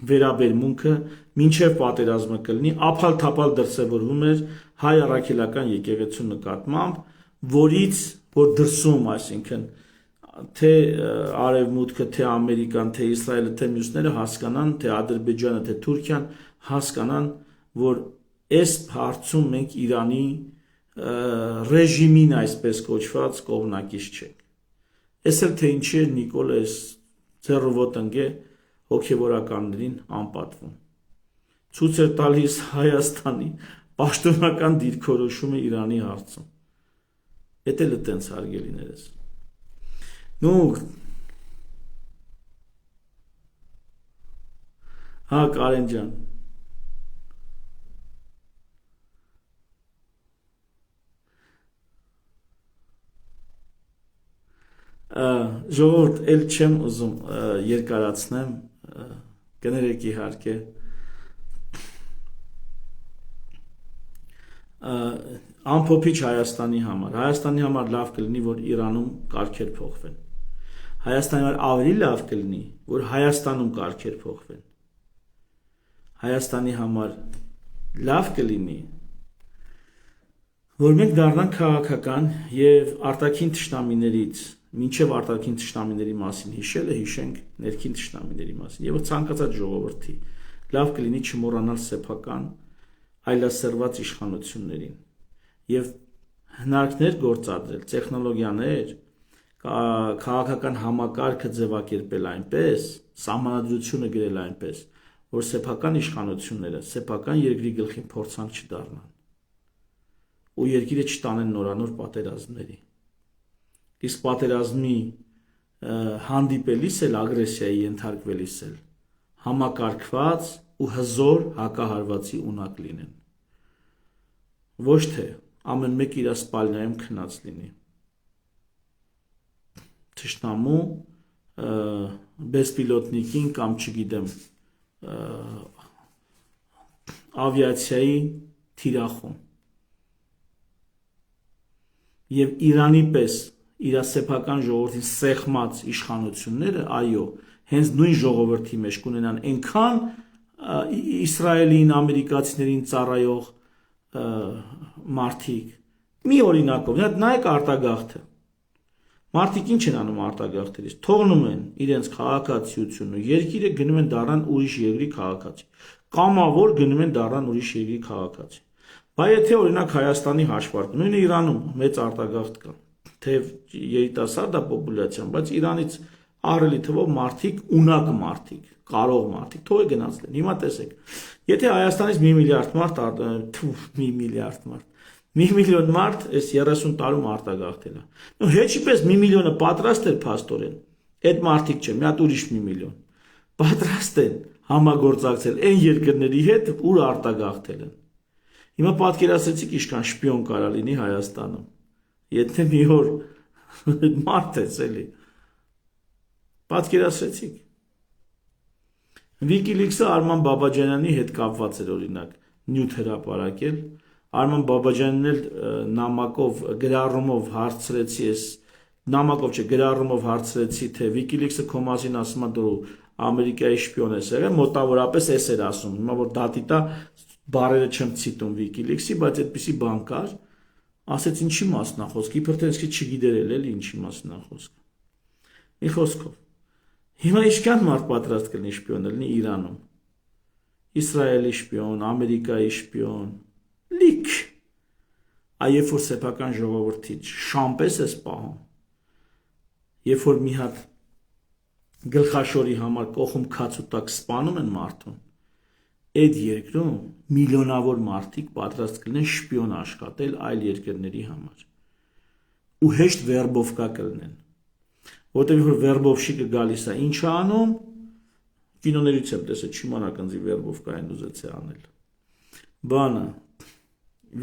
վերաբերմունքը մինչև պատերազմը կլինի ափալ-թափալ դրսևորվում էր հայ առաքելական եկեղեցու նկատմամբ, որից որ դրսում, այսինքն թե Արևմուտքը, թե Ամերիկան, թե Իսրայելը, թե մյուսները հասկանան, թե Ադրբեջանը, թե Թուրքիան հասկանան, որ այս հարցում մենք Իրանի ռեժիմին այսպես կոչված կողմնակից չենք։ Այս էլ թե ինչի է Նիկոլը այս ձեռովոտ ընկե հոգևորականներին անպատվում։ Ցույց էր տալիս Հայաստանի պաշտոնական դիրքորոշումը Իրանի հարցում։ Էդ էլ այտենց հարգելիներս։ Ну, հա Կարեն ջան։ Ժողովուրդ, էլ չեմ ուզում երկարացնեմ, կներեք իհարկե։ Ամփոփիչ Հայաստանի համար լավ կլինի, որ Իրանում կարգեր փոխվեն։ Հայաստանի համար ավելի լավ կլինի, որ Հայաստանում կարգեր փոխվեն։ Հայաստանի համար լավ կլինի, որ մենք դառնանք քաղաքական եւ արտաքին թշնամիներից, մինչեւ արտաքին թշնամիների մասին հիշելը հիշենք ներքին թշնամիների մասին։ Եվ ցանկացած ժողովրդի լավ կլինի չմոռանալ սեփական այլասերված իշխանություններին եւ հնարքներ գործադրել, տեխնոլոգիաներ, քաղաքական համակարգը ձևակերպել այնպես, սահմանադրությունը գրել այնպես, որ սեփական իշխանությունները սեփական երկրի գլխին փորձանք չդառնան ու երկիրը չտանեն նորանոր պատերազմների։ Իսկ պատերազմի հանդիպելիս էլ ագրեսիայի ենթարկվելիս էլ համակարգված ու հզոր հակահարվածի ունակ լինեն։ Ոչ թե ամեն մեկ իր սպալնայում քնած լինի։ Թշնամու բեսպիլոտնիկին կամ չգիտեմ ավիացիայի թիրախում։ Եվ Իրանի պես իր սեփական ժողովրդին սեղմած իշխանությունները, այո, հենց նույն ժողովրդի մեջ կունենան այնքան Իսրայելին, ամերիկացիներին ծառայող մարդիկ։ Մի օրինակով, նայեք արտագաղթը։ Մարդիկ ինչ են անում արտագաղթերից։ Թողնում են իրենց քաղաքացիությունը, երկիրը գնում են դառնան ուրիշ երկրի քաղաքացի։ Կամավոր գնում են դառնան ուրիշ երկրի քաղաքացի։ Բայց եթե օրինակ Հայաստանի հաշվարկը, նույնը Իրանում մեծ արտագաղթ կա, թեև երիտասարդ է պոպուլյացիան, բայց Իրանից ահռելի թվով մարդիկ, ունակ մարդիկ, կարող մարդիկ, թող է գնացնեն։ Հիմա տեսեք, եթե Հայաստանից 1 միլիարդ մարդ, 1 միլիարդ մարդ, 1 միլիոն մարդ այս 30 տարում արտագաղթել է։ Նո հեչի պես 1 միլիոնը պատրաստ էր փաստորեն։ Այդ մարդիկ չէ, մի հատ ուրիշ 1 միլիոն։ Պատրաստ են համագործակցել այն երկրների հետ, ուր արտագաղթել են։ Հիմա պատկերացրեցիք ինչքան շպիոն կարա լինի Հայաստանում։ Եթե մի օր մարդ ես էլի։ Պատկերացրեցիք։ WikiLeaks-ը Արման Բաբաջանյանի հետ կապված էր օրինակ նյութ հրապարակել։ Արման Բաբաջանյանն էլ նամակով գրառումով հարցրեցի, թե WikiLeaks-ը քո մասին ասում է դու Ամերիկայի շպիոն ես եղել, մոտավորապես էս էր ասում, հիմա որ դատիտա բարերը չեմ ցիտում Wikileaks-ի, բայց այդպիսի բան կար, ասեց ինչի մասն է խոսքը, իբր թե ինքը չգիտեր էլի ինչի մասն է խոսքը։ Մի խոսքով, հիմա ինչքան մարդ պատրաստ կլինի շպիոն լինի Իրանում, Իսրայելի շպիոն, Ամերիկայի շպիոն, լիք, երբ որ սեփական ժողովրդից շամպես ես պահում, երբ որ մի հատ գլխաշորի համար կողում քաց ու տակ սպանում են մարդուն, այդ երկրում միլիոնավոր մարդիկ պատրաստ կլինեն շպիոն աշխատել այլ երկրների համար ու հեշտ վերբովկա կլինեն, որտեղ որ վերբովշիկը գալիս է ինչ է անում, կինոներից եմ տեսել չիմանաք ընձի վերբովկային ուզեց է անել, բանը,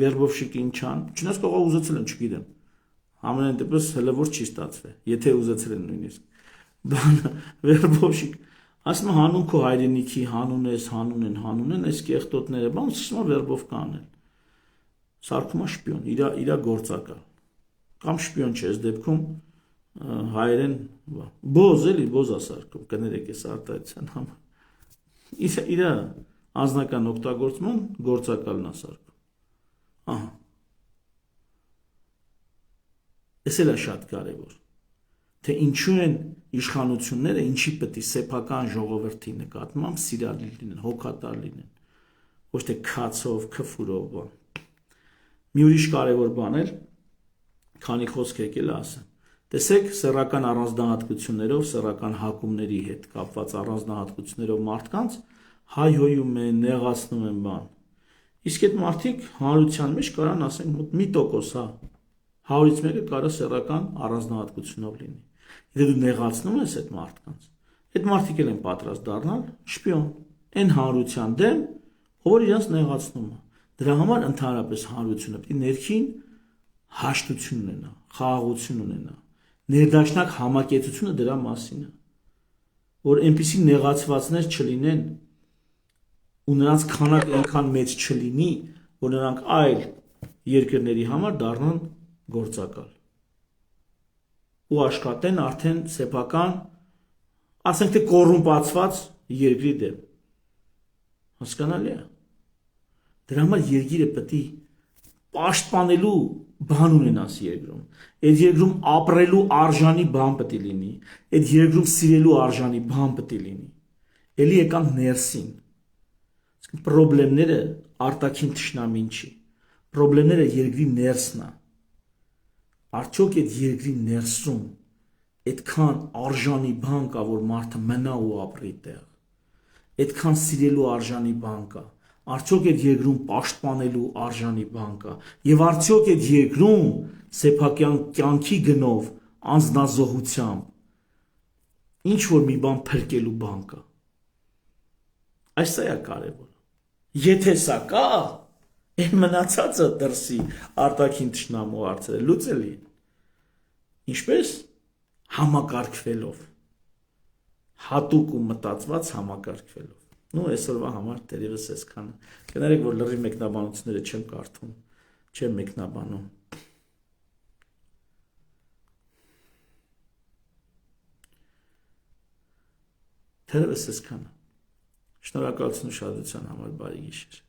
վերբովշիկը ինչ ան, չնայած կողա ուզեցել են, չգիտեմ, ամենայն դեպս հələ որ չի ստացվել, եթե ուզեցել են նույնիսկ, բանը, վերբովշիկ, ասում է հանուն քո հայրենիքի, հանուն են, այս կեղտոտները, բան սկսում է վերբովկա անել, սարքում է շպիոն, իրա գործակալ, կամ շպիոն չէ, այս դեպքում հայերեն բոզ էլի, բոզ է սարքում, կներեք ես արտահայտության համար, իրա անձնական օգտագործման գործակալն է սարքում, ահա, ես էլ է շատ կարևոր, թե ինչու են իշխանությունները, ինչի պետք է սեփական ժողովրդի նկատմամբ սիրալիր լինեն, հոգատար լինեն, ոչ թե քացով, քֆուրով բան։ Մի ուրիշ կարևոր բան էր, քանի խոսք եկել է ասեմ։ Տեսեք, սեռական առանձնահատկություններով, սեռական հակումների հետ կապված առանձնահատկություններով մարդկանց հայհոյում են, նեղացնում են բան։ Իսկ այդ մարդիկ հանրության մեջ կարան ասենք մի տոկոս, հա, 100-ից մեկը կարա սեռական առանձնահատկությունով լինի։ Եթե դու նեղացնում ես այդ մարդկանց, այդ մարդիկ էլ են պատրաստ դառնալ շպիոն, այն հանրության դեմ, որ իրենց նեղացնում է։ Դրա համար ընդհանրապես հանրությունը պետք է ներքին հաշտություն ունենա, խաղաղություն ունենա։ Ներդաշնակ համակեցությունը դրա մասին է, որ այնպիսի նեղացվածներ չլինեն ու նրանց քանակը այնքան մեծ չլինի, որ նրանք այլ երկրների համար դառնան գործակալ ու աշխատեն արդեն սեփական, ասենք թե կոռումպացված երկրի դեմ։ Հասկանալի է։ Դրա համար երկիրը պետք է պաշտպանելու բան ունենաս երկրում, այդ երկրում ապրելու արժանի բան պետք է լինի, այդ երկրում սիրելու արժանի բան պետք է լինի։ Էլի եկանք ներսին։ Պրոբլեմները արտաքին թշնամին չի։ Պրոբլեմները երկրի ներսն է։ Արդյոք այդ երկրի ներսում այդքան արժանի բան կա, որ մարդը մնա ու ապրի տեղ։ Այդքան սիրելու արժանի բան կա։ Արդյոք այդ երկրում պաշտպանելու արժանի բան կա։ Եվ արդյոք այդ երկրում սեփական կյանքի գնով անձնազոհությամբ ինչ որ մի բան փրկելու բան կա։ Այս է կարևորը։ Եթե սա կա, այն մնացածը դրսի արտաքին թշնամու հարցերը լուծելի են։ Ինչպես համակարգվելով, հատուկ ու մտածված համակարգվելով։ Ну այսօրվա համար դերևս այսքանը։ Կներեք, որ լրիվ մեկնաբանությունները չեմ կարդում, չեմ մեկնաբանում։ Դերևս այսքանը։ Շնորհակալություն ուշադրության համար, բարի գիշեր։